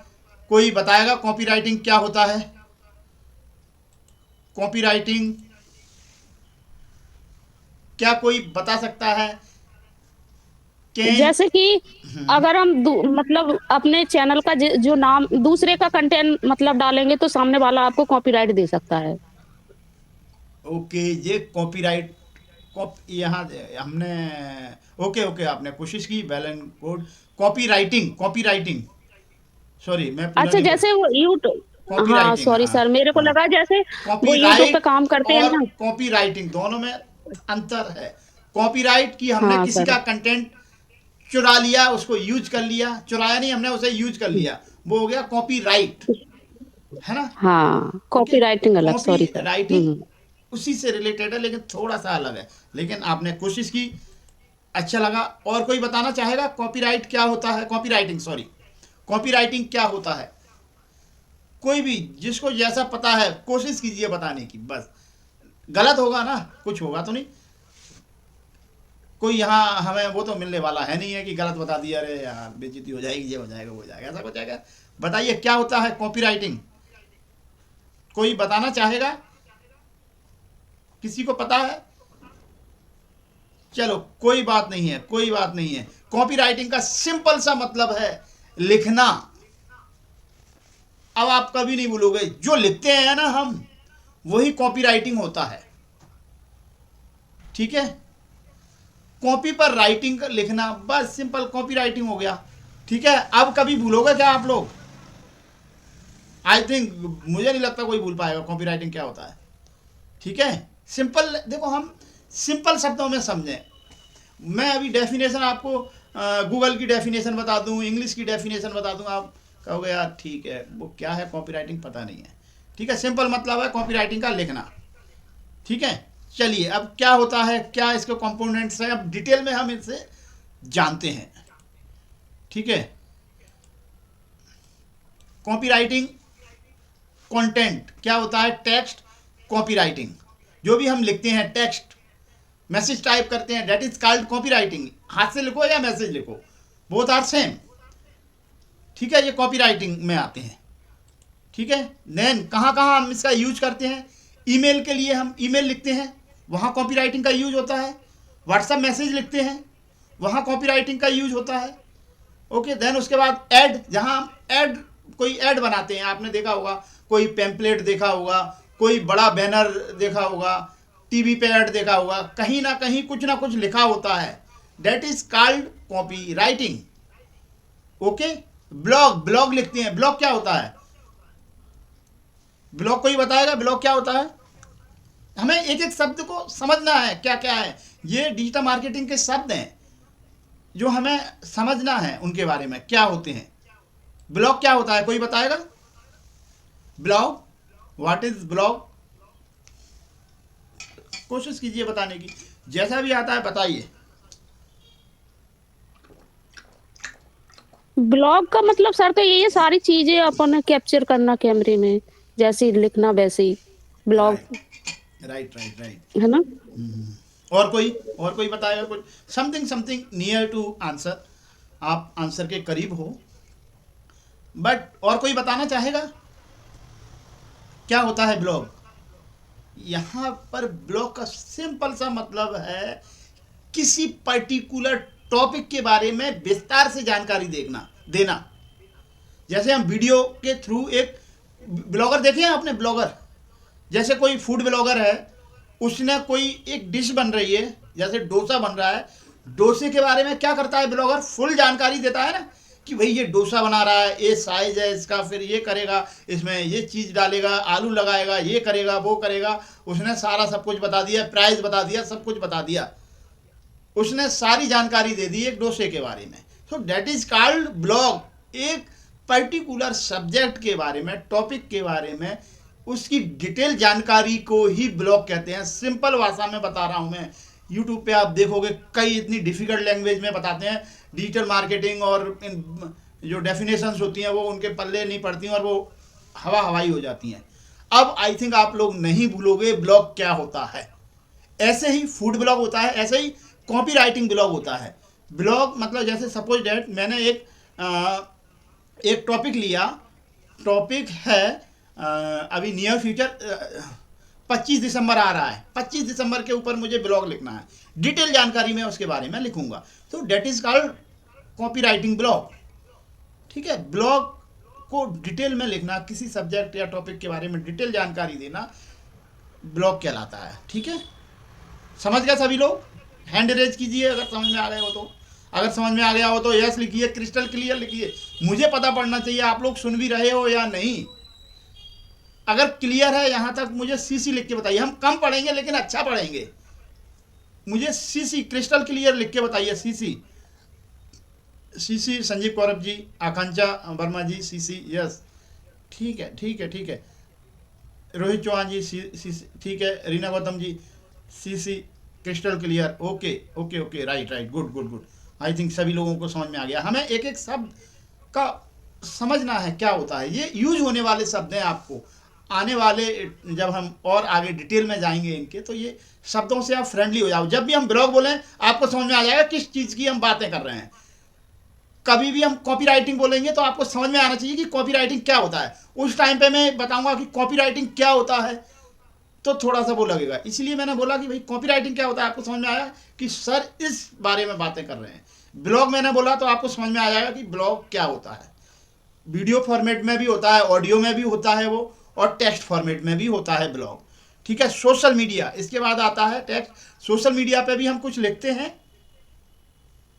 कोई बताएगा कॉपी राइटिंग क्या होता है? कॉपी राइटिंग क्या कोई बता सकता है? जैसे कि अगर हम मतलब अपने चैनल का जो नाम दूसरे का कंटेंट मतलब डालेंगे तो सामने वाला आपको कॉपीराइट दे सकता है। ओके, ये कॉपीराइट यहाँ हमने ओके ओके आपने कोशिश की, well and good. Copy writing sorry मैं पूरा अच्छा, नहीं जैसे वो यूट्यूब, कॉपी हाँ राइटिंग, सॉरी हाँ सर, मेरे को हाँ। लगा जैसे वो यूट्यूब पे कॉपीराइट काम करते हैं और ना। कॉपी राइटिंग दोनों में अंतर है। कॉपीराइट की हमने हाँ किसी सर। का कंटेंट चुरा लिया, उसको यूज कर लिया, चुराया नहीं हमने, उसे यूज कर लिया, वो हो गया कॉपीराइट, है ना। हाँ, ओके, कॉपी राइटिंग अलग, कॉपी सॉरी सर। राइटिंग उसी से रिलेटेड है लेकिन थोड़ा सा अलग है, लेकिन आपने कोशिश की, अच्छा लगा। और कोई बताना चाहेगा कॉपीराइट क्या होता है? कॉपी राइटिंग क्या होता है? कोई भी जिसको जैसा पता है कोशिश कीजिए बताने की, बस गलत होगा ना, कुछ होगा तो नहीं, कोई यहाँ हमें वो तो मिलने वाला है नहीं है कि गलत बता दिया, अरे यार बेइज्जती हो जाएगी, ये हो जाएगा वो हो जाएगा, ऐसा हो जाएगा। बताइए क्या होता है कॉपी राइटिंग? कोई बताना चाहेगा? किसी को पता है? चलो कोई बात नहीं है। कॉपी राइटिंग का सिंपल सा मतलब है लिखना। अब आप कभी नहीं भूलोगे, जो लिखते हैं ना हम, वही कॉपी राइटिंग होता है, ठीक है। कॉपी पर राइटिंग लिखना, बस सिंपल कॉपी राइटिंग हो गया, ठीक है। अब कभी भूलोगे क्या आप लोग? आई थिंक मुझे नहीं लगता कोई भूल पाएगा कॉपी राइटिंग क्या होता है, ठीक है। सिंपल देखो, हम सिंपल शब्दों में समझें। मैं अभी डेफिनेशन आपको गूगल की डेफिनेशन बता दूं, इंग्लिश की डेफिनेशन बता दूं, आप कहोगे यार ठीक है वो क्या है कॉपी राइटिंग पता नहीं है, ठीक है। सिंपल मतलब है कॉपी राइटिंग का लिखना, ठीक है। चलिए अब क्या होता है, क्या इसके कंपोनेंट्स हैं, अब डिटेल में हम इनसे जानते हैं, ठीक है। कॉपी राइटिंग कंटेंट क्या होता है? टेक्स्ट। कॉपी राइटिंग जो भी हम लिखते हैं, टेक्स्ट मैसेज टाइप करते हैं, that is called copy writing. हाथ से लिखो या मैसेज लिखो, बोथ आर सेम, ठीक है। ये कॉपी राइटिंग में आते हैं, ठीक है। देन कहाँ कहाँ हम इसका यूज करते हैं? ईमेल के लिए हम ईमेल लिखते हैं, वहाँ कॉपी राइटिंग का यूज होता है। व्हाट्सएप मैसेज लिखते हैं, वहाँ कॉपी राइटिंग का यूज होता है, ओके। देन उसके बाद ऐड, जहाँ हम ऐड कोई ऐड बनाते हैं, आपने देखा होगा कोई पैम्पलेट देखा होगा, कोई बड़ा बैनर देखा होगा, टीवी पे ऐड देखा होगा, कहीं ना कहीं कुछ ना कुछ लिखा होता है, that is called copy writing, okay. Blog लिखते हैं, ब्लॉग क्या होता है? ब्लॉग कोई बताएगा ब्लॉग क्या होता है? हमें एक एक शब्द को समझना है क्या क्या है। ये डिजिटल मार्केटिंग के शब्द हैं जो हमें समझना है, उनके बारे में क्या होते हैं। ब्लॉग क्या होता है कोई बताएगा? ब्लॉग व्हाट इज ब्लॉग, कोशिश कीजिए बताने की, जैसा भी आता है बताइए। ब्लॉग का मतलब सर तो यही है, सारी चीजें अपन कैप्चर करना कैमरे में, जैसे ही लिखना वैसे ही blog, right right right right. है ना। और कोई बताएगा कुछ, something something near to answer, आप आंसर के करीब हो, बट और कोई बताना चाहेगा क्या होता है ब्लॉग? यहाँ पर ब्लॉग का सिंपल सा मतलब है किसी पर्टिकुलर टॉपिक के बारे में विस्तार से जानकारी देना। जैसे हम वीडियो के थ्रू, एक ब्लॉगर देखे हैं आपने, ब्लॉगर जैसे कोई फूड ब्लॉगर है, उसने कोई एक डिश बन रही है, जैसे डोसा बन रहा है, डोसे के बारे में क्या करता है ब्लॉगर, फुल जानकारी देता है ना, कि भाई ये डोसा बना रहा है, ये साइज है इसका, फिर ये करेगा, इसमें ये चीज़ डालेगा, आलू लगाएगा, ये करेगा, वो करेगा, उसने सारा सब कुछ बता दिया, प्राइस बता दिया, सब कुछ बता दिया, उसने सारी जानकारी दे दी एक डोसे के बारे में। So that is called blog. एक पर्टिकुलर सब्जेक्ट के बारे में, टॉपिक के बारे में उसकी डिटेल जानकारी को ही ब्लॉग कहते हैं। सिंपल भाषा में बता रहा हूँ मैं, यूट्यूब पे आप देखोगे कई इतनी डिफ़िकल्ट लैंग्वेज में बताते हैं, डिजिटल मार्केटिंग और जो डेफिनेशंस होती हैं वो उनके पल्ले नहीं पड़ती हैं और वो हवाई हो जाती हैं। अब आई थिंक आप लोग नहीं भूलोगे ब्लॉग क्या होता है। ऐसे ही फूड ब्लॉग होता है, ऐसे ही कॉपी राइटिंग ब्लॉग होता है। ब्लॉग मतलब जैसे सपोज डैट मैंने एक टॉपिक लिया, टॉपिक है अभी नियर फ्यूचर 25 दिसंबर आ रहा है, 25 दिसंबर के ऊपर मुझे ब्लॉग लिखना है, डिटेल जानकारी मैं उसके बारे में लिखूंगा, तो that is called copy writing blog. ठीक है, ब्लॉग को डिटेल में लिखना, किसी सब्जेक्ट या टॉपिक के बारे में डिटेल जानकारी देना ब्लॉग कहलाता है। ठीक है, समझ गए सभी लोग? हैंड रेज कीजिए अगर समझ में आ गए हो तो, अगर समझ में आ गया हो तो यस लिखिए, क्रिस्टल क्लियर लिखिए, मुझे पता पड़ना चाहिए आप लोग सुन भी रहे हो या नहीं। अगर क्लियर है यहाँ तक मुझे सीसी लिख के बताइए, हम कम पढ़ेंगे लेकिन अच्छा पढ़ेंगे, मुझे सीसी क्रिस्टल क्लियर लिख के बताइए। सीसी सीसी संजीव कौरव जी, आकांक्षा वर्मा जी सीसी, यस ठीक है ठीक है ठीक है, रोहित चौहान जी सीसी ठीक है, रीना गौतम जी सीसी crystal clear, okay okay okay, right right, good good good. I think सभी लोगों को समझ में आ गया। हमें एक एक शब्द का समझना है क्या होता है, ये यूज होने वाले शब्द हैं, आपको आने वाले जब हम और आगे डिटेल में जाएंगे इनके, तो ये शब्दों से आप फ्रेंडली हो जाओ। जब भी हम ब्लॉग बोलें आपको समझ में आ जाएगा किस चीज़ की हम बातें कर रहे हैं। कभी भी हम कॉपी राइटिंग बोलेंगे तो आपको समझ में आना चाहिए कि कॉपी राइटिंग क्या होता है। उस टाइम पे मैं बताऊंगा कि कॉपी राइटिंग क्या होता है तो थोड़ा सा वो लगेगा, इसलिए मैंने बोला कि भाई कॉपी राइटिंग क्या होता है, आपको समझ में आया कि सर इस बारे में बातें कर रहे हैं। ब्लॉग मैंने बोला तो आपको समझ में आ जाएगा कि ब्लॉग क्या होता है। वीडियो फॉर्मेट में भी होता है, ऑडियो में भी होता है वो, और टेक्स्ट फॉर्मेट में भी होता है ब्लॉग। ठीक है, सोशल मीडिया इसके बाद आता है टेक्स्ट। सोशल मीडिया पे भी हम कुछ लिखते हैं,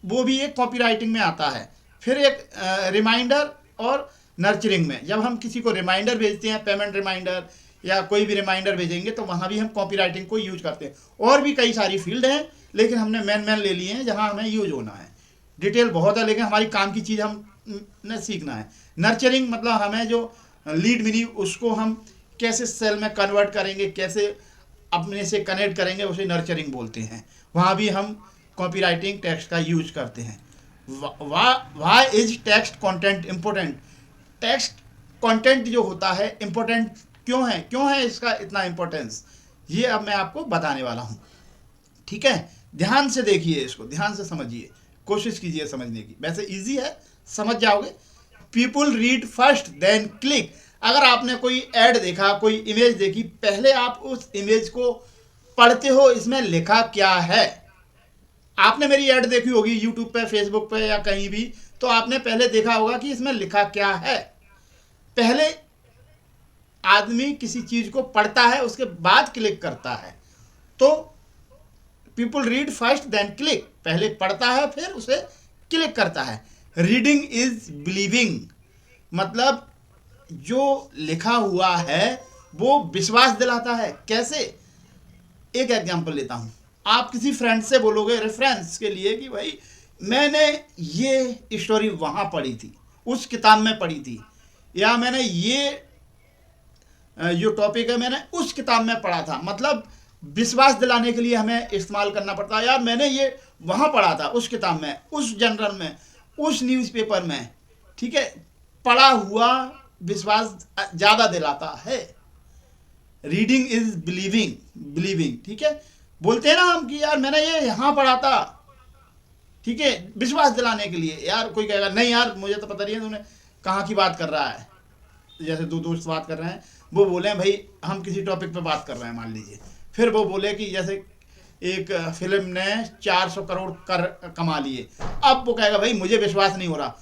वो भी एक कॉपी राइटिंग में आता है। फिर एक रिमाइंडर और नर्चरिंग में, जब हम किसी को रिमाइंडर भेजते हैं, पेमेंट रिमाइंडर या कोई भी रिमाइंडर भेजेंगे, तो वहाँ भी हम कॉपी राइटिंग को यूज करते हैं। और भी कई सारी फील्ड हैं, लेकिन हमने मेन ले लिए हैं जहाँ हमें यूज होना है। डिटेल बहुत है, लेकिन हमारी काम की चीज़ हमने सीखना है। नर्चरिंग मतलब हमें जो लीड मिली उसको हम कैसे सेल में कन्वर्ट करेंगे, कैसे अपने से कनेक्ट करेंगे, उसे नर्चरिंग बोलते हैं। वहाँ भी हम कॉपी राइटिंग टेक्स्ट का यूज करते हैं। Why is text content important? Text content जो होता है इम्पोर्टेंट क्यों है इसका इतना इम्पोर्टेंस, ये अब मैं आपको बताने वाला हूँ। ठीक है, ध्यान से देखिए, इसको ध्यान से समझिए, कोशिश कीजिए समझने की। वैसे इजी है, समझ जाओगे। People read first then click. अगर आपने कोई ऐड देखा, कोई इमेज देखी, पहले आप उस इमेज को पढ़ते हो, इसमें लिखा क्या है। आपने मेरी ऐड देखी होगी यूट्यूब पे, फेसबुक पे या कहीं भी, तो आपने पहले देखा होगा कि इसमें लिखा क्या है। पहले आदमी किसी चीज को पढ़ता है, उसके बाद क्लिक करता है। तो people read first then click, पहले पढ़ता है फिर उसे क्लिक करता है। रीडिंग इज बिलीविंग, मतलब जो लिखा हुआ है वो विश्वास दिलाता है। कैसे? एक एग्जांपल लेता हूं। आप किसी फ्रेंड से बोलोगे रेफरेंस के लिए कि भाई मैंने ये स्टोरी वहां पढ़ी थी, उस किताब में पढ़ी थी, या मैंने ये जो टॉपिक है मैंने उस किताब में पढ़ा था। मतलब विश्वास दिलाने के लिए हमें इस्तेमाल करना पड़ता है, यार मैंने ये वहाँ पढ़ा था, उस किताब में, उस जर्नल में, उस न्यूज़पेपर में, ठीक है। पढ़ा हुआ विश्वास ज़्यादा दिलाता है। रीडिंग इज बिलीविंग, ठीक है। बोलते हैं ना हम कि यार मैंने ये यहाँ पढ़ा था, ठीक है, विश्वास दिलाने के लिए। यार कोई कहेगा नहीं यार मुझे तो पता नहीं है तूने कहाँ की बात कर रहा है। जैसे दो दोस्त बात कर रहे हैं, वो बोले भाई हम किसी टॉपिक पे बात कर रहे हैं मान लीजिए, फिर वो बोले कि जैसे एक फिल्म ने 400 करोड़ कमा लिए। अब वो कहेगा भाई मुझे विश्वास नहीं हो रहा।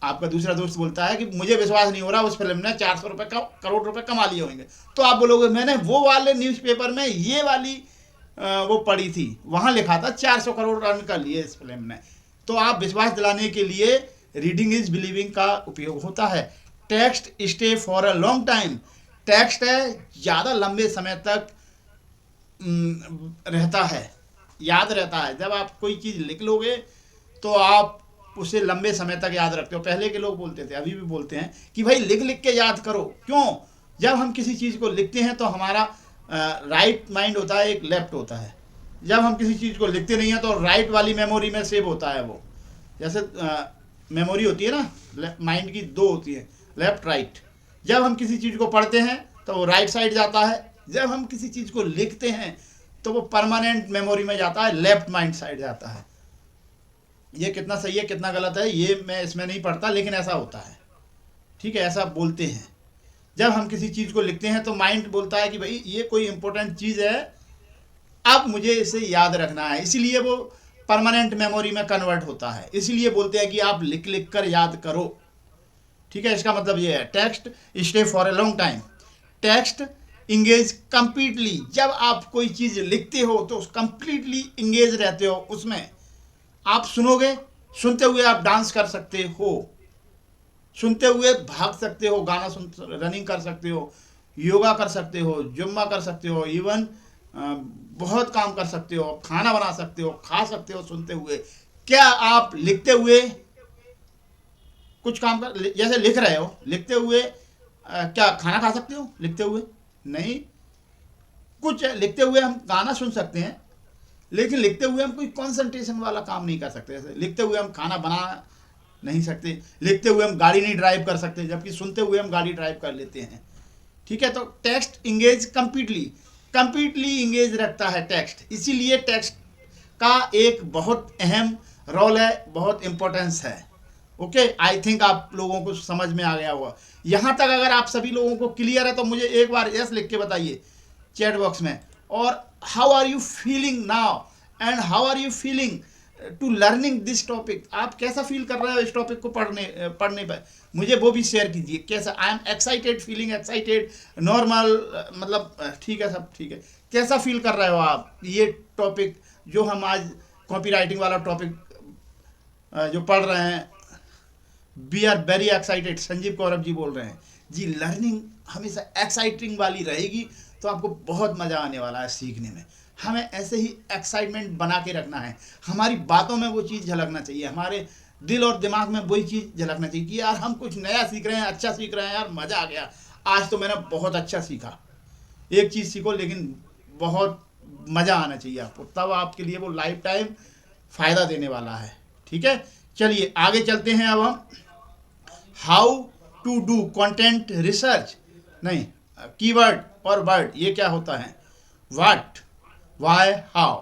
आपका दूसरा दोस्त बोलता है कि मुझे विश्वास नहीं हो रहा उस फिल्म ने 400 करोड़ रुपए कमा लिए होंगे। तो आप बोलोगे मैंने वो वाले न्यूज़पेपर में ये वाली वो पढ़ी थी, वहाँ लिखा था 400 करोड़ रन कर लिए इस फिल्म ने। तो आप विश्वास दिलाने के लिए रीडिंग इज बिलीविंग का उपयोग होता है। Text stay for a long time, text है ज़्यादा लंबे समय तक रहता है, याद रहता है। जब आप कोई चीज़ लिख लोगे तो आप उसे लंबे समय तक याद रखते हो। पहले के लोग बोलते थे, अभी भी बोलते हैं कि भाई लिख लिख के याद करो। क्यों? जब हम किसी चीज़ को लिखते हैं तो हमारा राइट माइंड होता है, एक लेफ्ट होता है। जब हम किसी चीज़ को लिखते नहीं हैं तो राइट वाली मेमोरी में सेव होता है वो। जैसे मेमोरी होती है ना माइंड की, दो होती है, लेफ्ट राइट। जब हम किसी चीज़ को पढ़ते हैं तो वो राइट साइड जाता है, जब हम किसी चीज़ को लिखते हैं तो वो परमानेंट मेमोरी में जाता है, लेफ्ट माइंड साइड जाता है। ये कितना सही है कितना गलत है ये मैं इसमें नहीं पढ़ता, लेकिन ऐसा होता है, ठीक है, ऐसा बोलते हैं। जब हम किसी चीज़ को लिखते हैं तो माइंड बोलता है कि भाई ये कोई इंपॉर्टेंट चीज़ है, अब मुझे इसे याद रखना है, इसीलिए वो परमानेंट मेमोरी में कन्वर्ट होता है। इसलिए बोलते हैं कि आप लिख लिख कर याद करो, ठीक है। इसका मतलब ये है text stay for a long time, text engage completely. जब आप कोई चीज़ लिखते हो तो कंप्लीटली इंगेज रहते हो उसमें। आप सुनोगे, सुनते हुए आप डांस कर सकते हो, सुनते हुए भाग सकते हो, गाना सुन, रनिंग कर सकते हो, योगा कर सकते हो, जुम्मा कर सकते हो, इवन बहुत काम कर सकते हो, खाना बना सकते हो, खा सकते हो सुनते हुए। क्या आप लिखते हुए कुछ काम कर, जैसे लिख रहे हो, लिखते हुए क्या खाना खा सकते हो लिखते हुए? नहीं। कुछ लिखते हुए हम गाना सुन सकते हैं, लेकिन लिखते हुए हम कोई कंसंट्रेशन वाला काम नहीं कर सकते। जैसे लिखते हुए हम खाना बना नहीं सकते, लिखते हुए हम गाड़ी नहीं ड्राइव कर सकते, जबकि सुनते हुए हम गाड़ी ड्राइव कर लेते हैं, ठीक है। तो टेक्स्ट इंगेज कंप्लीटली इंगेज रखता है टेक्स्ट। इसीलिए टेक्स्ट का एक बहुत अहम रोल है, बहुत इम्पोर्टेंस है। ओके, आई थिंक आप लोगों को समझ में आ गया होगा। यहाँ तक अगर आप सभी लोगों को क्लियर है तो मुझे एक बार यस लिख के बताइए चैट बॉक्स में। और how are you feeling now and how are you feeling to learning this topic. आप कैसा फील कर रहे हो इस टॉपिक को पढ़ने पर, मुझे वो भी शेयर कीजिए। कैसा? I am excited, feeling excited, normal, मतलब ठीक है, सब ठीक है। कैसा फील कर रहे हो आप ये टॉपिक जो हम आज कॉपी राइटिंग वाला टॉपिक जो पढ़ रहे हैं? We are very excited, Sanjeev Kaurav ji बोल रहे हैं जी। लर्निंग हमेशा एक्साइटिंग वाली रहेगी तो आपको बहुत मज़ा आने वाला है सीखने में। हमें ऐसे ही एक्साइटमेंट बना के रखना है, हमारी बातों में वो चीज़ झलकना चाहिए, हमारे दिल और दिमाग में वही चीज़ झलकना चाहिए कि यार हम कुछ नया सीख रहे हैं, अच्छा सीख रहे हैं, यार मज़ा आ गया, आज तो मैंने बहुत अच्छा सीखा। एक चीज़ सीखो लेकिन बहुत मज़ा आना चाहिए आपको, तब आपके लिए वो लाइफ टाइम फ़ायदा देने वाला है, ठीक है। चलिए आगे चलते हैं। अब हम how to do content research, नहीं, कीवर्ड और वर्ड, ये क्या होता है? What, why, how.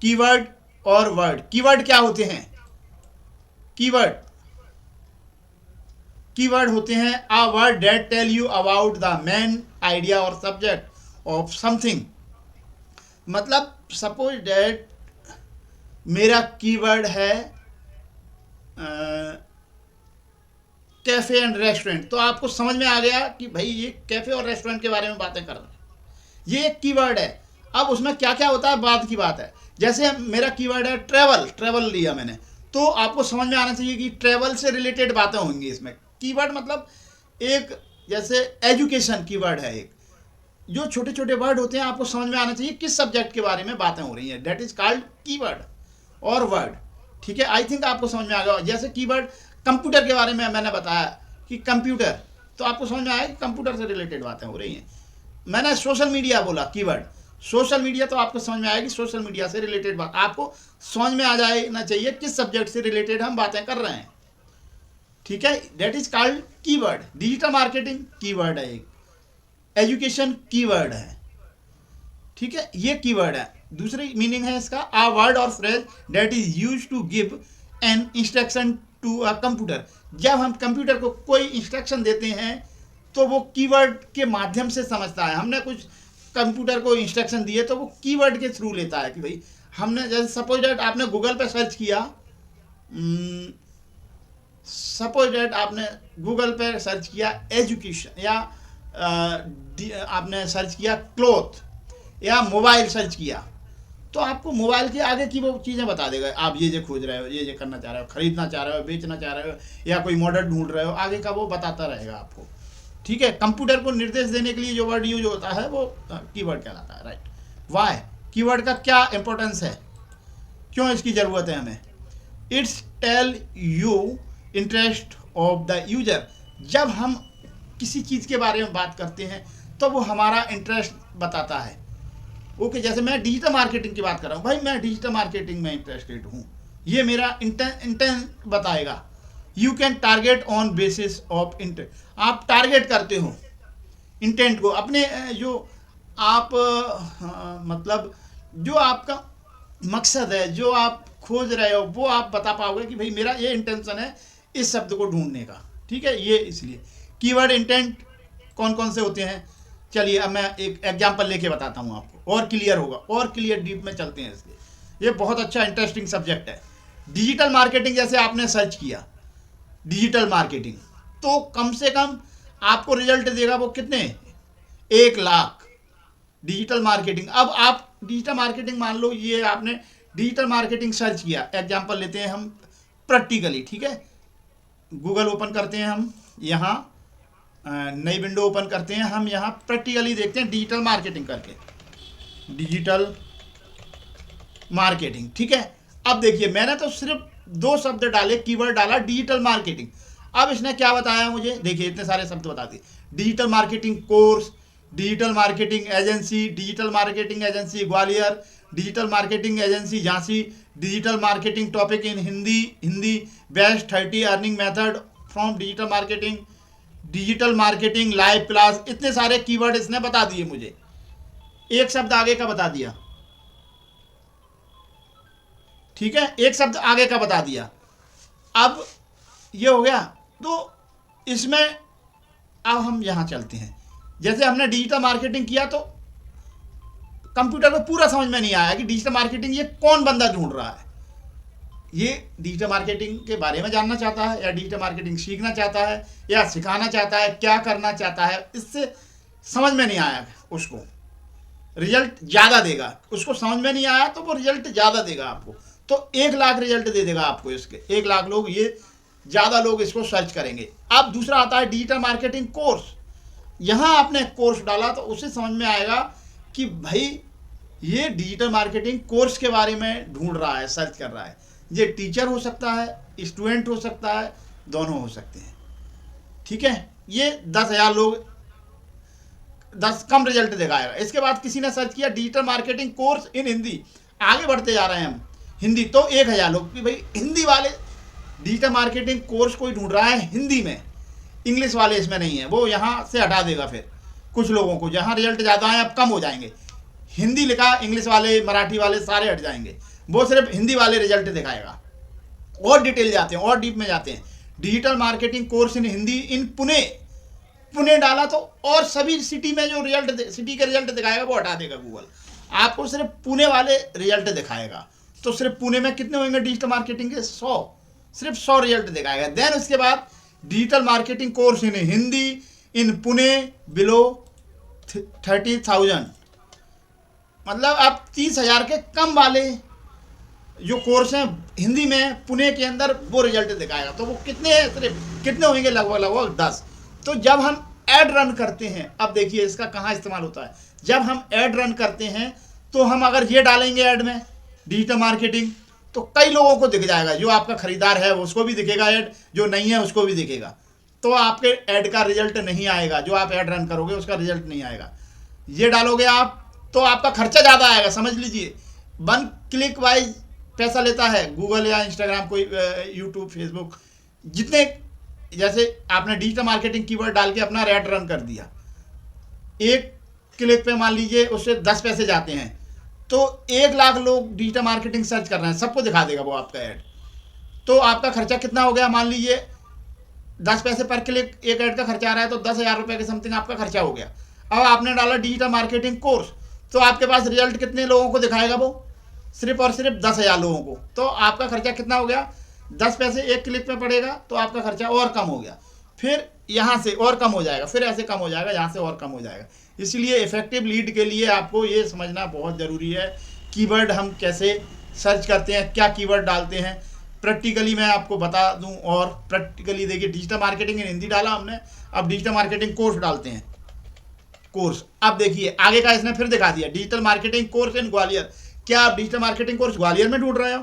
कीवर्ड और वर्ड। कीवर्ड क्या होते हैं? कीवर्ड होते हैं a word that tell you about the main idea और सब्जेक्ट ऑफ समथिंग। मतलब सपोज दैट मेरा कीवर्ड है कैफ़े एंड रेस्टोरेंट, तो आपको समझ में आ गया कि भाई ये कैफ़े और रेस्टोरेंट के बारे में बातें कर रहे हैं, ये एक कीवर्ड है। अब उसमें क्या क्या होता है बाद की बात है। जैसे मेरा कीवर्ड है ट्रैवल लिया मैंने, तो आपको समझ में आना चाहिए कि ट्रैवल से रिलेटेड बातें होंगी इसमें। कीवर्ड मतलब एक, जैसे एजुकेशन कीवर्ड है एक, जो छोटे छोटे वर्ड होते हैं आपको समझ में आना चाहिए किस सब्जेक्ट के बारे में बातें हो रही हैं, दैट इज कॉल्ड कीवर्ड और वर्ड, ठीक है। आई थिंक आपको समझ में आ गया। जैसे कीवर्ड कंप्यूटर के बारे में मैंने बताया कि कंप्यूटर, तो आपको समझ में आया कि कंप्यूटर से रिलेटेड बातें हो रही हैं। मैंने सोशल मीडिया बोला, कीवर्ड सोशल मीडिया, तो आपको समझ में आएगी सोशल मीडिया से रिलेटेड बात, आपको समझ में आ जाना चाहिए किस सब्जेक्ट से रिलेटेड हम बातें कर रहे हैं। ठीक है, that is called keyword. Digital marketing keyword है, एक एजुकेशन कीवर्ड है। ठीक है, ये कीवर्ड है। दूसरी मीनिंग है इसका, आ वर्ड और phrase that is use to give an instruction to a computer. जब हम कंप्यूटर को कोई इंस्ट्रक्शन देते हैं तो वो कीवर्ड के माध्यम से समझता है। हमने कुछ कंप्यूटर को इंस्ट्रक्शन दिए तो वो कीवर्ड के थ्रू लेता है कि भाई हमने, जैसे सपोज डेट आपने गूगल पे सर्च किया, सपोज डेट आपने गूगल पे सर्च किया एजुकेशन, या आपने सर्च किया क्लोथ, या मोबाइल सर्च किया, तो आपको मोबाइल के आगे की वो चीज़ें बता देगा। आप ये खोज रहे हो, ये करना चाह रहे हो, खरीदना चाह रहे हो, बेचना चाह रहे हो, या कोई मॉडल ढूंढ रहे हो, आगे का वो बताता रहेगा आपको। ठीक है, कंप्यूटर को निर्देश देने के लिए जो वर्ड यूज होता है वो कीवर्ड कहलाता है। राइट, वाई कीवर्ड का क्या इंपॉर्टेंस है, क्यों इसकी ज़रूरत है हमें? It's tell you interest of the user. जब हम किसी चीज़ के बारे में बात करते हैं तो वो हमारा इंटरेस्ट बताता है। ओके, जैसे मैं डिजिटल मार्केटिंग की बात कर रहा हूँ, भाई मैं डिजिटल मार्केटिंग में इंटरेस्टेड हूँ, ये मेरा इंटेंट बताएगा। You can target on basis of intent. आप टारगेट करते हो इंटेंट को, अपने जो आप मतलब जो आपका मकसद है, जो आप खोज रहे हो, वो आप बता पाओगे कि भाई मेरा ये इंटेंशन है इस शब्द को ढूंढने का। ठीक है, ये इसलिए कीवर्ड इंटेंट कौन कौन से होते हैं, चलिए अब मैं एक एग्जांपल लेके बताता हूँ आपको, और क्लियर होगा, और क्लियर डीप में चलते हैं इसके। ये बहुत अच्छा इंटरेस्टिंग सब्जेक्ट है। डिजिटल मार्केटिंग, जैसे आपने सर्च किया डिजिटल मार्केटिंग, तो कम से कम आपको रिजल्ट देगा वो कितने, 1 लाख डिजिटल मार्केटिंग। अब आप डिजिटल मार्केटिंग, मान लो ये आपने डिजिटल मार्केटिंग सर्च किया, एग्जांपल लेते हैं हम प्रैक्टिकली। ठीक है, गूगल ओपन करते हैं हम, यहाँ नई विंडो ओपन करते हैं हम, यहाँ प्रैक्टिकली देखते हैं डिजिटल मार्केटिंग करके, डिजिटल मार्केटिंग। ठीक है, अब देखिए मैंने तो सिर्फ 2 शब्द डाले, कीवर्ड डाला डिजिटल मार्केटिंग। अब इसने क्या बताया मुझे, देखिए इतने सारे शब्द बता दिए, digital marketing course, digital marketing agency, digital marketing agency Gwalior, digital marketing agency Jhansi, digital marketing topic in Hindi best 30 earning method from digital marketing, digital marketing live class. इतने सारे कीवर्ड इसने बता दिए मुझे, एक शब्द आगे का बता दिया। ठीक है, एक शब्द आगे का बता दिया। अब ये हो गया, तो इसमें अब हम यहाँ चलते हैं। जैसे हमने डिजिटल मार्केटिंग किया तो कंप्यूटर को पूरा समझ में नहीं आया कि डिजिटल मार्केटिंग ये कौन बंदा ढूंढ रहा है, ये डिजिटल मार्केटिंग के बारे में जानना चाहता है, या डिजिटल मार्केटिंग सीखना चाहता है, या सिखाना चाहता है, क्या करना चाहता है, इससे समझ में नहीं आया। उसको रिजल्ट ज़्यादा देगा, उसको समझ में नहीं आया तो वो रिजल्ट ज़्यादा देगा आपको, तो 1 लाख रिजल्ट दे देगा आपको इसके। 1 लाख लोग, ये ज़्यादा लोग इसको सर्च करेंगे। अब दूसरा आता है डिजिटल मार्केटिंग कोर्स। यहाँ आपने कोर्स डाला तो उसे समझ में आएगा कि भाई ये डिजिटल मार्केटिंग कोर्स के बारे में ढूंढ रहा है, सर्च कर रहा है। ये टीचर हो सकता है, स्टूडेंट हो सकता है, दोनों हो सकते हैं। ठीक है, ये 10,000 लोग 10 कम रिजल्ट दिखाएगा। इसके बाद किसी ने सर्च किया digital marketing course in Hindi, आगे बढ़ते जा रहे हैं हम, हिंदी, तो 1,000 लोग कि भाई हिंदी वाले डिजिटल मार्केटिंग कोर्स कोई ढूंढ रहा है हिंदी में, इंग्लिश वाले इसमें नहीं है, वो यहाँ से हटा देगा। फिर कुछ लोगों को जहाँ रिजल्ट ज़्यादा हैं अब कम हो जाएंगे, हिंदी लिखा, इंग्लिश वाले, मराठी वाले सारे हट जाएंगे, वो सिर्फ हिंदी वाले रिजल्ट दिखाएगा। और डिटेल जाते हैं, और डीप में जाते हैं। Digital marketing course in Hindi in Pune डाला तो और सभी सिटी में जो रिजल्ट, सिटी के रिजल्ट दिखाएगा वो हटा देगा गूगल, आपको सिर्फ पुणे वाले रिजल्ट दिखाएगा। तो सिर्फ पुणे में कितने होंगे डिजिटल मार्केटिंग के, 100, सिर्फ 100 रिजल्ट दिखाएगा। देन उसके बाद digital marketing course in Hindi in Pune below 30,000, मतलब आप 30,000 के कम वाले जो कोर्स हैं हिंदी में पुणे के अंदर, वो रिजल्ट दिखाएगा। तो वो कितने हैं, सिर्फ कितने होंगे, लगभग 10। तो जब हम ऐड रन करते हैं, अब देखिए इसका कहाँ इस्तेमाल होता है, जब हम ऐड रन करते हैं तो हम अगर ये डालेंगे ऐड में डिजिटल मार्केटिंग, तो कई लोगों को दिख जाएगा। जो आपका खरीदार है उसको भी दिखेगा ऐड, जो नहीं है उसको भी दिखेगा। तो आपके ऐड का रिजल्ट नहीं आएगा, जो आप ऐड रन करोगे उसका रिजल्ट नहीं आएगा। ये डालोगे आप तो आपका खर्चा ज़्यादा आएगा, समझ लीजिए। 1 क्लिक वाइज पैसा लेता है गूगल या इंस्टाग्राम, कोई यूट्यूब, फेसबुक, जितने, जैसे आपने डिजिटल मार्केटिंग कीवर्ड डाल के अपना ऐड रन कर दिया, 1 क्लिक पे मान लीजिए उससे 10 पैसे जाते हैं, तो 1 लाख लोग डिजिटल मार्केटिंग सर्च कर रहे हैं, सबको दिखा देगा वो आपका ऐड। तो आपका खर्चा कितना हो गया, मान लीजिए 10 पैसे पर क्लिक एक ऐड का खर्चा आ रहा है, तो 10,000 रुपये के समथिंग आपका खर्चा हो गया। अब आपने डाला डिजिटल मार्केटिंग कोर्स, तो आपके पास रिजल्ट कितने लोगों को दिखाएगा, वो सिर्फ और सिर्फ 10,000 लोगों को। तो आपका खर्चा कितना हो गया, 10 पैसे 1 क्लिक में पड़ेगा, तो आपका खर्चा और कम हो गया। फिर यहाँ से और कम हो जाएगा, फिर ऐसे कम हो जाएगा, यहाँ से और कम हो जाएगा। इसलिए इफेक्टिव लीड के लिए आपको ये समझना बहुत ज़रूरी है, कीवर्ड हम कैसे सर्च करते हैं, क्या कीवर्ड डालते हैं। प्रैक्टिकली मैं आपको बता दूं, और प्रैक्टिकली देखिए, डिजिटल मार्केटिंग इन हिंदी डाला हमने, अब डिजिटल मार्केटिंग कोर्स डालते हैं, कोर्स। अब देखिए आगे का इसने फिर दिखा दिया, डिजिटल मार्केटिंग कोर्स इन ग्वालियर। क्या आप डिजिटल मार्केटिंग कोर्स ग्वालियर में ढूंढ रहे हो,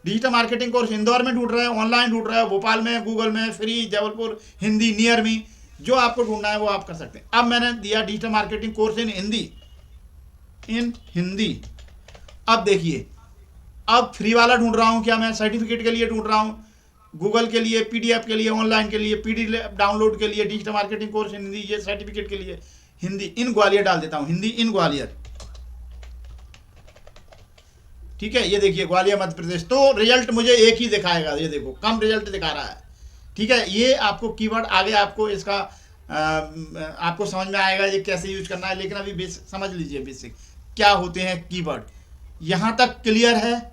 डिजिटल मार्केटिंग कोर्स इंदौर में ढूंढ रहे हो, ऑनलाइन ढूंढ रहे हो, भोपाल में, गूगल में, free, Jabalpur, Hindi, near me, जो आपको ढूंढना है वो आप कर सकते हैं। अब मैंने दिया digital marketing course in Hindi. अब देखिए, अब फ्री वाला ढूंढ रहा हूँ, क्या मैं सर्टिफिकेट के लिए ढूंढ रहा हूँ, गूगल के लिए, पीडीएफ के लिए, ऑनलाइन के लिए, पीडीएफ डाउनलोड के लिए, digital marketing course in Hindi, ये सर्टिफिकेट के लिए हिंदी इन ग्वालियर डाल देता हूँ, हिंदी इन ग्वालियर। ठीक है, ये देखिए ग्वालियर मध्य प्रदेश, तो रिजल्ट मुझे एक ही दिखाएगा, ये देखो कम रिजल्ट दिखा रहा है। ठीक है, ये आपको कीवर्ड आगे आपको इसका आपको समझ में आएगा ये कैसे यूज करना है, लेकिन अभी समझ लीजिए बेसिक क्या होते हैं कीवर्ड। यहाँ तक क्लियर है,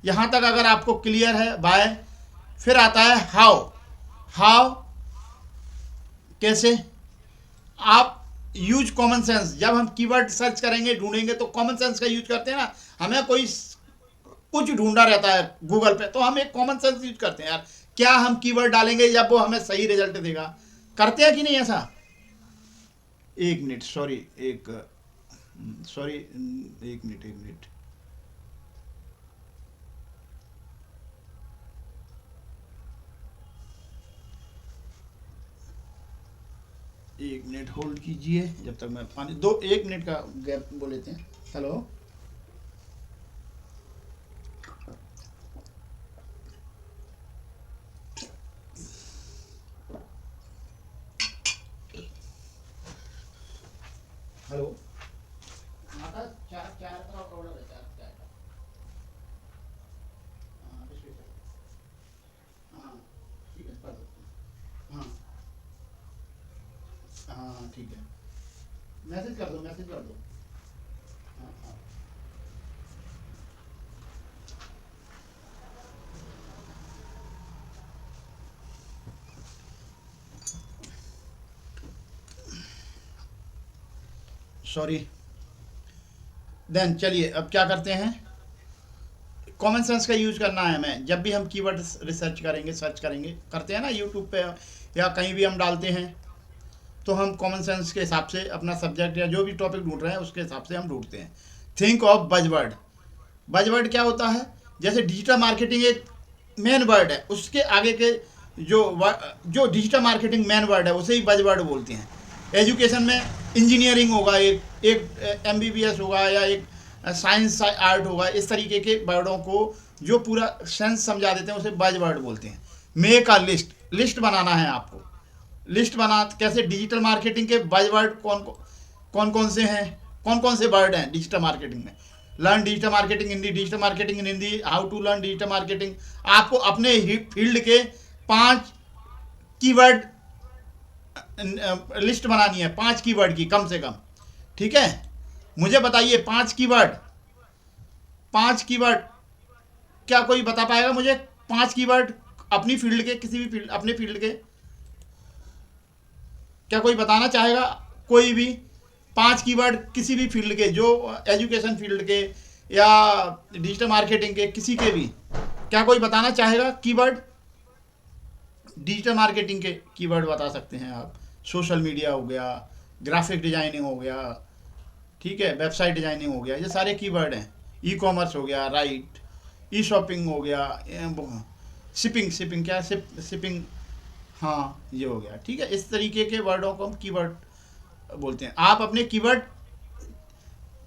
यहाँ तक अगर आपको क्लियर है बाय, फिर आता है हाउ कैसे आप यूज कॉमन सेंस। जब हम कीवर्ड सर्च करेंगे, ढूंढेंगे, तो कॉमन सेंस का यूज करते हैं ना। हमें कोई कुछ ढूंढा रहता है गूगल पे, तो हम एक कॉमन सेंस यूज करते हैं यार, क्या हम कीवर्ड डालेंगे जब वो हमें सही रिजल्ट देगा, करते हैं कि नहीं ऐसा। 1 minute, sorry 1 minute 1 minute hold कीजिए, जब तक मैं पानी 1 मिनट का गैप बोल लेते हैं। हेलो, हेलो, माता चार का ऑर्डर है, चार का। हाँ ठीक है, कर सकते हैं। हाँ ठीक है, मैसेज कर दो। हाँ। सॉरी, देन चलिए अब क्या करते हैं, कॉमन सेंस का यूज करना है हमें। जब भी हम कीवर्ड रिसर्च करेंगे, सर्च करेंगे, करते हैं ना यूट्यूब पे या कहीं भी हम डालते हैं, तो हम कॉमन सेंस के हिसाब से अपना सब्जेक्ट या जो भी टॉपिक ढूंढ रहे हैं उसके हिसाब से हम ढूंढते हैं। Think of buzzword. बजवर्ड क्या होता है, जैसे डिजिटल मार्केटिंग एक मेन वर्ड है, उसके आगे के जो डिजिटल मार्केटिंग मेन वर्ड है उसे ही बजवर्ड बोलते हैं। एजुकेशन में इंजीनियरिंग होगा, एक MBBS होगा, या एक साइंस आर्ट होगा, इस तरीके के वर्डों को जो पूरा सेंस समझा देते हैं उसे बजवर्ड बोलते हैं। मेक अ लिस्ट बनाना है आपको। लिस्ट बना कैसे, डिजिटल मार्केटिंग के बजवर्ड कौन से हैं, कौन से वर्ड हैं डिजिटल मार्केटिंग में। Learn digital marketing Hindi, digital marketing in Hindi, how to learn digital marketing. आपको अपने फील्ड के 5 कीवर्ड लिस्ट बनानी है, 5 कीवर्ड की कम से कम। ठीक है, मुझे बताइए 5 कीवर्ड क्या कोई बता पाएगा मुझे? 5 कीवर्ड अपनी फील्ड के, किसी भी फील्ड, अपने फील्ड के, क्या कोई बताना चाहेगा? कोई भी 5 कीवर्ड किसी भी फील्ड के, जो एजुकेशन फील्ड के या डिजिटल मार्केटिंग के, किसी के भी, क्या कोई बताना चाहेगा कीवर्ड? डिजिटल मार्केटिंग के कीवर्ड बता सकते हैं आप। सोशल मीडिया हो गया, ग्राफिक डिजाइनिंग हो गया, ठीक है, वेबसाइट डिजाइनिंग हो गया, ये सारे कीवर्ड हैं। ई कॉमर्स हो गया, राइट, ई शॉपिंग हो गया, शिपिंग क्या शिपिंग हाँ ये हो गया, ठीक है। इस तरीके के वर्डों को हम कीवर्ड बोलते हैं। आप अपने कीवर्ड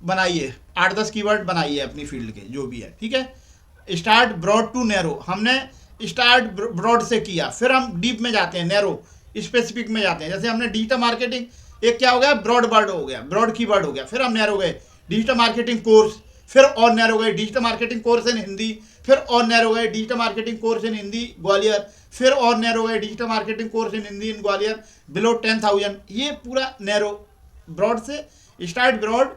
बनाइए, 8-10 कीवर्ड बनाइए अपनी फील्ड के जो भी है, ठीक है। स्टार्ट ब्रॉड टू नैरो, हमने स्टार्ट ब्रॉड से किया, फिर हम डीप में जाते हैं, नैरो स्पेसिफिक में जाते हैं। जैसे हमने डिजिटल मार्केटिंग, एक क्या हो गया, ब्रॉड वर्ड हो गया, ब्रॉड कीवर्ड हो गया, फिर हम नैरो गए डिजिटल मार्केटिंग कोर्स, फिर और नैरो गए digital marketing course in Hindi, फिर और नैरो गए digital marketing course in Hindi Gwalior, फिर और नैरो गए digital marketing course in Hindi in Gwalior below 10,000। ये पूरा नैरो, ब्रॉड से स्टार्ट ब्रॉड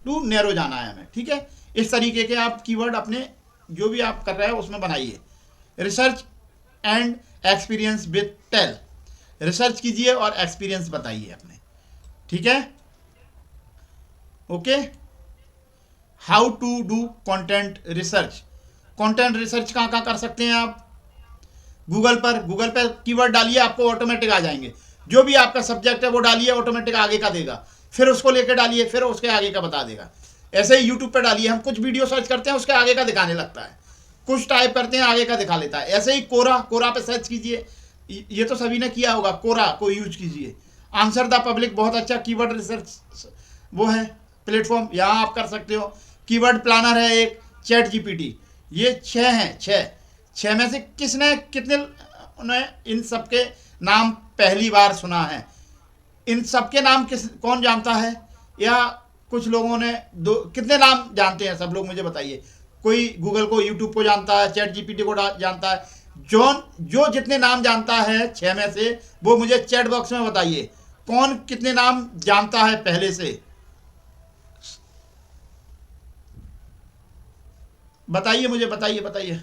टू नैरो जाना है हमें, ठीक है। इस तरीके के आप कीवर्ड अपने जो भी आप कर रहे हैं उसमें बनाइए। Research and experience with tell, research कीजिए और एक्सपीरियंस बताइए अपने, ठीक है। Okay. How to do content research, content research कहाँ कहाँ कर सकते हैं आप, गूगल पर कीवर्ड डालिए, आपको ऑटोमेटिक आ जाएंगे। जो भी आपका सब्जेक्ट है वो डालिए, ऑटोमेटिक आगे का देगा, फिर उसको लेकर डालिए, फिर उसके आगे का बता देगा। ऐसे ही यूट्यूब पर डालिए, हम कुछ वीडियो सर्च करते हैं उसके आगे का दिखाने लगता है, कुछ टाइप करते हैं आगे का दिखा लेता है। ऐसे ही कोरा पे सर्च कीजिए, ये तो सभी ने किया होगा, कोरा को यूज कीजिए। आंसर द पब्लिक बहुत अच्छा कीवर्ड रिसर्च वो है प्लेटफॉर्म, यहाँ आप कर सकते हो। कीवर्ड प्लानर है एक, चैट जीपीटी, ये 6 हैं। 6 में से कितने ने इन सब के नाम पहली बार सुना है, इन सब के नाम कौन जानता है, या कुछ लोगों ने कितने नाम जानते हैं सब लोग मुझे बताइए। कोई गूगल को, यूट्यूब को जानता है, चैट जीपीटी को जानता है, जो जितने नाम जानता है 6 में से, वो मुझे चैट बॉक्स में बताइए कौन कितने नाम जानता है पहले से, बताइए मुझे, बताइए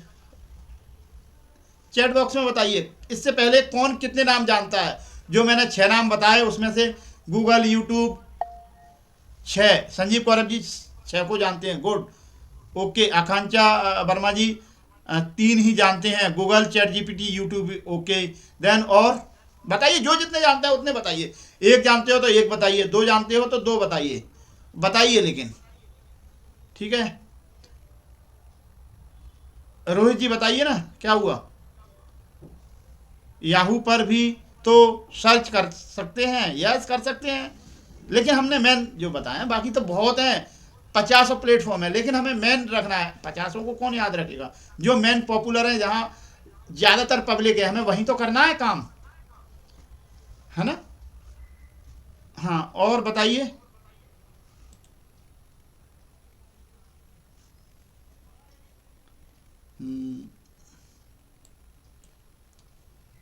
चैट बॉक्स में बताइए। इससे पहले कौन कितने नाम जानता है, जो मैंने 6 नाम बताए उसमें से गूगल, यूट्यूब 6, संजीव कौरव जी 6 को जानते हैं, गुड, ओके। आकांक्षा वर्मा जी 3 ही जानते हैं, Google, chat GPT, YouTube, okay. Then और बताइए, जो जितने जानते हैं उतने बताइए। 1 जानते हो तो 1 बताइए, 2 जानते हो तो 2 बताइए लेकिन, ठीक है। रोहित जी बताइए ना क्या हुआ। याहू पर भी तो सर्च कर सकते हैं, यस कर सकते हैं, लेकिन हमने मेन जो बताया, बाकी तो बहुत हैं, 50 प्लेटफॉर्म है, लेकिन हमें मेन रखना है। 50 को कौन याद रखेगा, जो मेन पॉपुलर है, जहाँ ज़्यादातर पब्लिक है, हमें वहीं तो करना है काम, है ना। हाँ, और बताइए।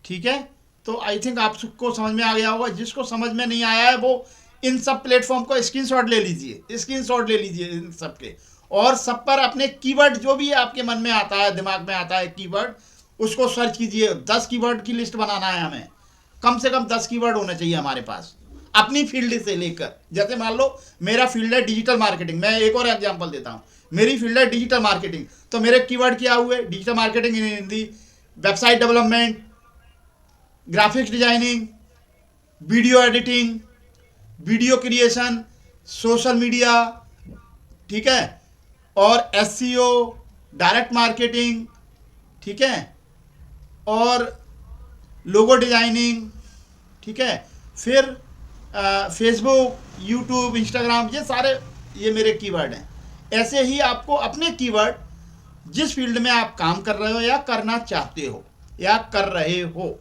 ठीक है, तो आई थिंक आपको समझ में आ गया होगा। जिसको समझ में नहीं आया है वो इन सब प्लेटफॉर्म को स्क्रीनशॉट ले लीजिए इन सब के, और सब पर अपने कीवर्ड जो भी आपके मन में आता है, दिमाग में आता है कीवर्ड, उसको सर्च कीजिए। 10 कीवर्ड की लिस्ट बनाना है हमें, कम से कम 10 कीवर्ड होने चाहिए हमारे पास अपनी फील्ड से लेकर। जैसे मान लो मेरा फील्ड है डिजिटल मार्केटिंग, मैं एक और एग्जांपल देता हूँ, मेरी फील्ड है डिजिटल मार्केटिंग, तो मेरे कीवर्ड क्या हुए, digital marketing in Hindi, website development, graphics designing, video editing, video creation, social media, ठीक है, और एसईओ, डायरेक्ट मार्केटिंग, ठीक है, और लोगो डिजाइनिंग, ठीक है, फिर फेसबुक, यूट्यूब, इंस्टाग्राम, ये सारे ये मेरे कीवर्ड हैं। ऐसे ही आपको अपने कीवर्ड जिस फील्ड में आप काम कर रहे हो या करना चाहते हो या कर रहे हो,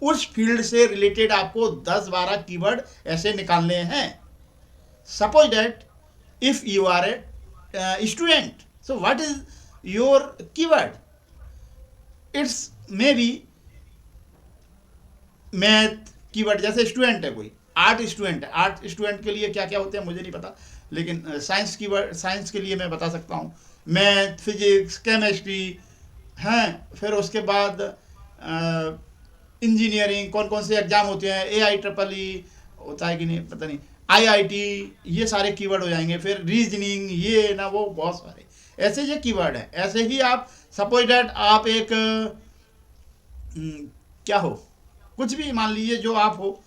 उस फील्ड से रिलेटेड आपको 10-12 कीवर्ड ऐसे निकालने हैं। Suppose that if you are a student, so what is your keyword, it's may be math keyword. जैसे स्टूडेंट है कोई, आर्ट स्टूडेंट है, आर्ट स्टूडेंट के लिए क्या क्या होते हैं मुझे नहीं पता, लेकिन साइंस कीवर्ड, साइंस के लिए मैं बता सकता हूँ, मैथ, फिजिक्स, केमिस्ट्री हैं। फिर उसके बाद इंजीनियरिंग, कौन कौन से एग्जाम होते हैं, AIEEE होता है कि नहीं पता नहीं, IIT, ये सारे कीवर्ड हो जाएंगे। फिर रीजनिंग, ये ना वो, बहुत सारे ऐसे ये कीवर्ड हैं। ऐसे ही आप सपोज डैट आप एक क्या हो, कुछ भी मान लीजिए जो आप हो,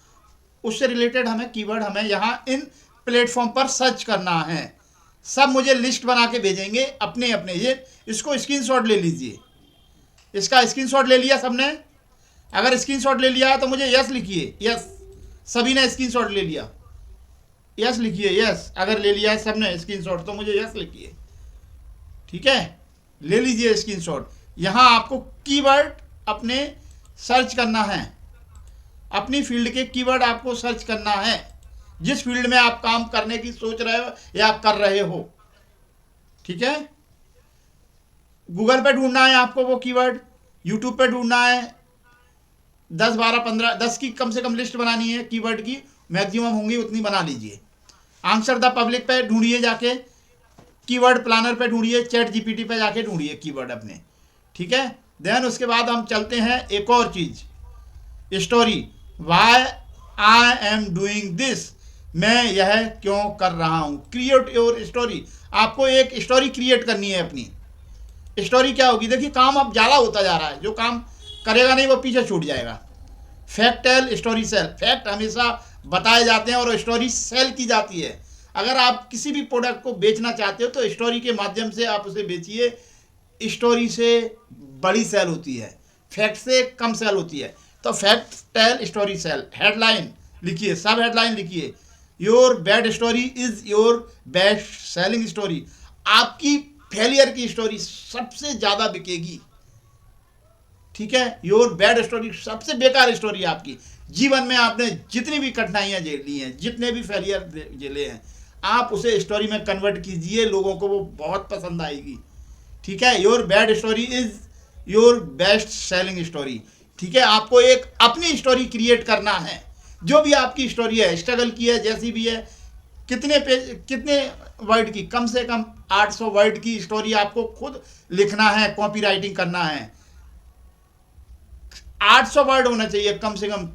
उससे रिलेटेड हमें कीवर्ड हमें यहाँ इन प्लेटफॉर्म पर सर्च करना है। सब मुझे लिस्ट बना के भेजेंगे अपने अपने, ये इसको स्क्रीनशॉट ले लीजिए, इसका स्क्रीनशॉट ले लिया सबने, अगर स्क्रीनशॉट ले लिया है तो मुझे यस लिखिए, यस। सभी ने स्क्रीनशॉट ले लिया, यस लिखिए, यस। अगर ले लिया है सबने स्क्रीनशॉट तो मुझे यस लिखिए, ठीक है। ले लीजिए स्क्रीनशॉट। यहाँ आपको कीवर्ड अपने सर्च करना है, अपनी फील्ड के कीवर्ड आपको सर्च करना है, जिस फील्ड में आप काम करने की सोच रहे हो या कर रहे हो, ठीक है। गूगल पे ढूंढना है आपको वो कीवर्ड, यूट्यूब पे ढूंढना है, 10 12 15 10 की कम से कम लिस्ट बनानी है कीवर्ड की, मैक्सिमम होंगी उतनी बना लीजिए। आंसर द पब्लिक पे ढूंढिए जाके, कीवर्ड प्लानर पे ढूंढिए, चैट जीपीटी पे जाके ढूंढिए कीवर्ड अपने, ठीक है। देन उसके बाद हम चलते हैं एक और चीज, story. Why I am doing this, मैं यह क्यों कर रहा हूं। क्रिएट योर स्टोरी, आपको एक स्टोरी क्रिएट करनी है अपनी। स्टोरी क्या होगी, देखिए काम अब ज़्यादा होता जा रहा है, जो काम करेगा नहीं वो पीछे छूट जाएगा। Fact tell, story sell. Fact हमेशा बताए जाते हैं और स्टोरी सेल की जाती है। अगर आप किसी भी प्रोडक्ट को बेचना चाहते हो तो स्टोरी के माध्यम से आप उसे बेचिए। स्टोरी से बड़ी सेल होती है, फैक्ट से कम सेल होती है। तो fact tell, story sell. Headline लिखिए, सब हेडलाइन लिखिए, your bad story is your best selling story. आपकी फेलियर की स्टोरी सबसे ज़्यादा बिकेगी, ठीक है। योर बैड स्टोरी सबसे बेकार स्टोरी आपकी। जीवन में आपने जितनी भी कठिनाइयाँ झेली हैं, जितने भी फेलियर झेले हैं, आप उसे स्टोरी में कन्वर्ट कीजिए, लोगों को वो बहुत पसंद आएगी, ठीक है। Your bad story is your best selling story, ठीक है। आपको एक अपनी स्टोरी क्रिएट करना है, जो भी आपकी स्टोरी है, स्ट्रगल की है, जैसी भी है, कितने वर्ड की, कम से कम 800 वर्ड की स्टोरी आपको खुद लिखना है, कॉपी राइटिंग करना है। 800 वर्ड होना चाहिए, कम से कम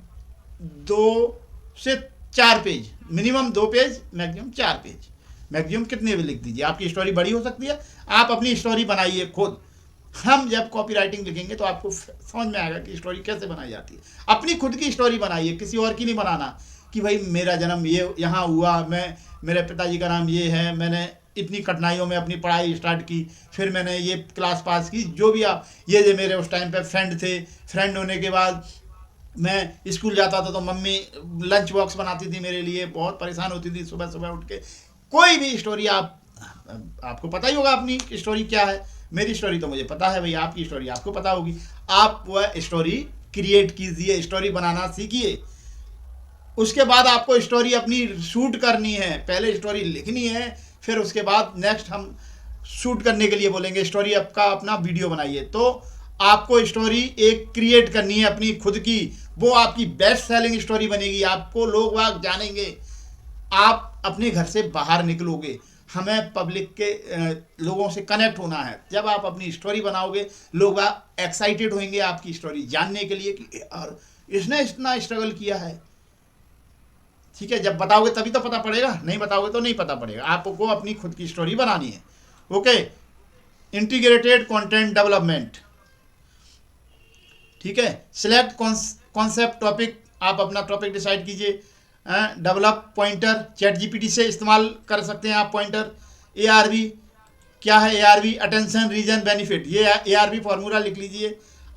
2 से 4 page, minimum 2 page, maximum 4 page, maximum कितने भी लिख दीजिए। आपकी स्टोरी बड़ी हो सकती है, आप अपनी स्टोरी बनाइए खुद। हम जब कॉपी राइटिंग लिखेंगे तो आपको समझ में आएगा कि स्टोरी कैसे बनाई जाती है। अपनी खुद की स्टोरी बनाइए, किसी और की नहीं बनाना कि भाई मेरा जन्म ये यहाँ हुआ, मेरे पिताजी का नाम ये है, मैंने इतनी कठिनाइयों में अपनी पढ़ाई स्टार्ट की, फिर मैंने ये क्लास पास की, जो भी आप, ये जो मेरे उस टाइम पे फ्रेंड थे, फ्रेंड होने के बाद मैं स्कूल जाता था तो मम्मी लंच बॉक्स बनाती थी मेरे लिए, बहुत परेशान होती थी सुबह सुबह उठ के। कोई भी स्टोरी आपको पता ही होगा अपनी स्टोरी क्या है। मेरी स्टोरी तो मुझे पता है भाई, आपकी स्टोरी आपको पता होगी। आप वह स्टोरी क्रिएट कीजिए, स्टोरी बनाना सीखिए। उसके बाद आपको स्टोरी अपनी शूट करनी है, पहले स्टोरी लिखनी है, फिर उसके बाद नेक्स्ट हम शूट करने के लिए बोलेंगे, स्टोरी आपका अपना वीडियो बनाइए। तो आपको स्टोरी एक क्रिएट करनी है अपनी खुद की, वो आपकी बेस्ट सेलिंग स्टोरी बनेगी, आपको लोग वाग जानेंगे, आप अपने घर से बाहर निकलोगे। हमें पब्लिक के लोगों से कनेक्ट होना है। जब आप अपनी स्टोरी बनाओगे, लोग एक्साइटेड होंगे आपकी स्टोरी जानने के लिए कि यार इसने इतना स्ट्रगल किया है, ठीक है। जब बताओगे तभी तो पता पड़ेगा, नहीं बताओगे तो नहीं पता पड़ेगा। आपको अपनी खुद की स्टोरी बनानी है, ओके। इंटीग्रेटेड कंटेंट डेवलपमेंट, ठीक है। सिलेक्ट कॉन्सेप्ट टॉपिक, आप अपना टॉपिक डिसाइड कीजिए। डेवलप पॉइंटर, चैट जीपीटी से इस्तेमाल कर सकते हैं आप पॉइंटर। ARV क्या है, ARV अटेंशन रीजन बेनिफिट, ये ARV फॉर्मूला लिख लीजिए,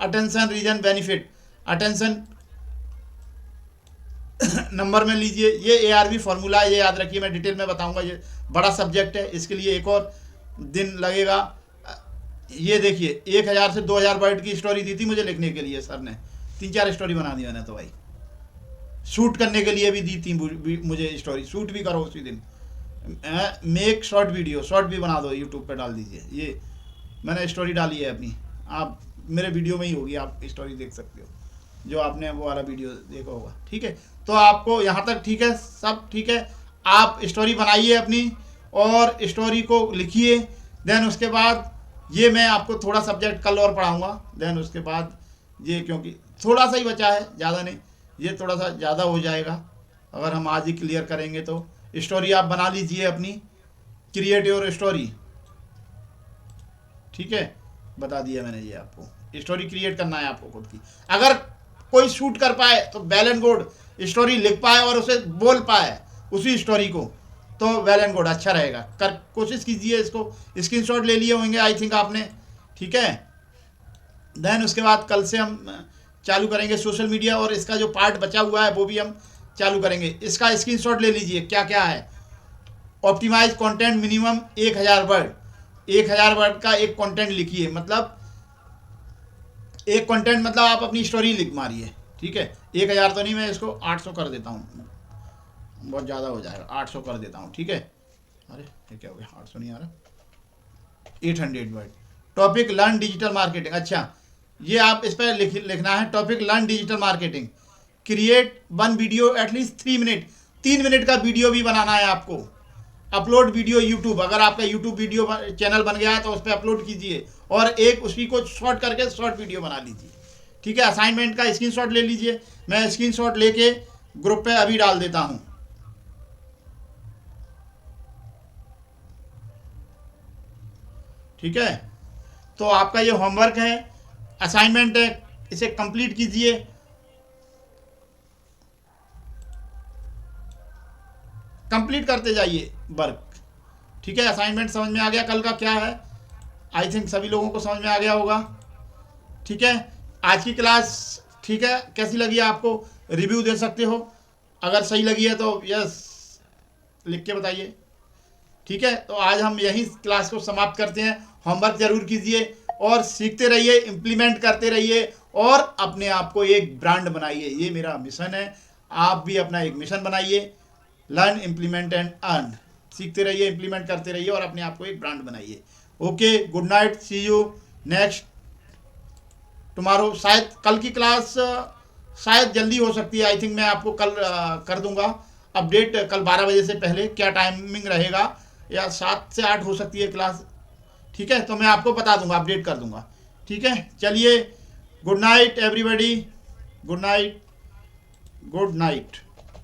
attention reason benefit, attention number में लीजिए। ये ARV फॉर्मूला है, ये याद रखिए, मैं डिटेल में बताऊंगा, ये बड़ा सब्जेक्ट है, इसके लिए एक और दिन लगेगा। ये देखिए 1000 से 2000 वर्ड की स्टोरी दी थी मुझे लिखने के लिए, सर ने 3-4 स्टोरी बना दी मैंने तो भाई। शूट करने के लिए भी दी थी मुझे स्टोरी, शूट भी करो उसी दिन। मेक शॉर्ट वीडियो, शॉर्ट भी बना दो, यूट्यूब पे डाल दीजिए। ये मैंने स्टोरी डाली है अपनी, आप मेरे वीडियो में ही होगी, आप स्टोरी देख सकते हो, जो आपने वो वाला वीडियो देखा होगा, ठीक है। तो आपको यहाँ तक ठीक है, सब ठीक है। आप स्टोरी बनाइए अपनी और स्टोरी को लिखिए। देन उसके बाद ये मैं आपको थोड़ा सब्जेक्ट कल और पढ़ाऊँगा। देन उसके बाद ये, क्योंकि थोड़ा सा ही बचा है, ज़्यादा नहीं, ये थोड़ा सा ज़्यादा हो जाएगा अगर हम आज ही क्लियर करेंगे। तो स्टोरी आप बना लीजिए अपनी, क्रिएट योर स्टोरी, ठीक है। बता दिया मैंने ये आपको, स्टोरी क्रिएट करना है आपको खुद की। अगर कोई शूट कर पाए तो वेल एंड गुड, स्टोरी लिख पाए और उसे बोल पाए उसी स्टोरी को, तो वेल एंड गुड, अच्छा रहेगा। कोशिश कीजिए। इसको स्क्रीनशॉट ले लिए होंगे आई थिंक आपने, ठीक है। देन उसके बाद कल से हम चालू करेंगे सोशल मीडिया, और इसका जो पार्ट बचा हुआ है वो भी हम चालू करेंगे। इसका स्क्रीनशॉट ले लीजिए, क्या क्या है। Optimize content minimum 1000 word, 1000 word का एक कंटेंट लिखिए, मतलब एक कंटेंट मतलब आप अपनी स्टोरी लिख मारिए, ठीक है। 1000 तो नहीं, मैं इसको 800 कर देता हूँ, बहुत ज़्यादा हो जाएगा, 800 कर देता हूँ, ठीक है। अरे ये क्या हो गया, 800 नहीं आ रहा, 800 word. Topic learn digital marketing, अच्छा ये आप इस पर लिखना है, topic learn digital marketing. Create 1 video at least 3 minute, 3 minute का वीडियो भी बनाना है आपको। अपलोड वीडियो यूट्यूब, अगर आपका यूट्यूब वीडियो चैनल बन गया है तो उस पर अपलोड कीजिए, और एक उसी को शॉर्ट करके शॉर्ट वीडियो बना लीजिए, ठीक है। असाइनमेंट का स्क्रीनशॉट ले लीजिए, मैं स्क्रीनशॉट लेके ग्रुप पे अभी डाल देता हूँ, ठीक है। तो आपका ये होमवर्क है, असाइनमेंट है, इसे कंप्लीट कीजिए। कंप्लीट करते जाइए वर्क, ठीक है। असाइनमेंट समझ में आ गया कल का क्या है, आई थिंक सभी लोगों को समझ में आ गया होगा, ठीक है। आज की क्लास ठीक है, कैसी लगी आपको, रिव्यू दे सकते हो, अगर सही लगी है तो यस लिख के बताइए, ठीक है। तो आज हम यहीं क्लास को समाप्त करते हैं। होमवर्क जरूर कीजिए और सीखते रहिए, इम्प्लीमेंट करते रहिए, और अपने आप को एक ब्रांड बनाइए, ये मेरा मिशन है। आप भी अपना एक मिशन बनाइए, लर्न इम्प्लीमेंट एंड अर्न, सीखते रहिए, इम्प्लीमेंट करते रहिए, और अपने आप को एक ब्रांड बनाइए। Okay, good night, see you next tomorrow. शायद कल की क्लास शायद जल्दी हो सकती है, आई थिंक मैं आपको कल कर दूंगा अपडेट, कल 12 बजे से पहले क्या टाइमिंग रहेगा, या 7 से 8 हो सकती है क्लास, ठीक है। तो मैं आपको बता दूंगा, अपडेट कर दूंगा, ठीक है। चलिए, good night everybody, good night, good night.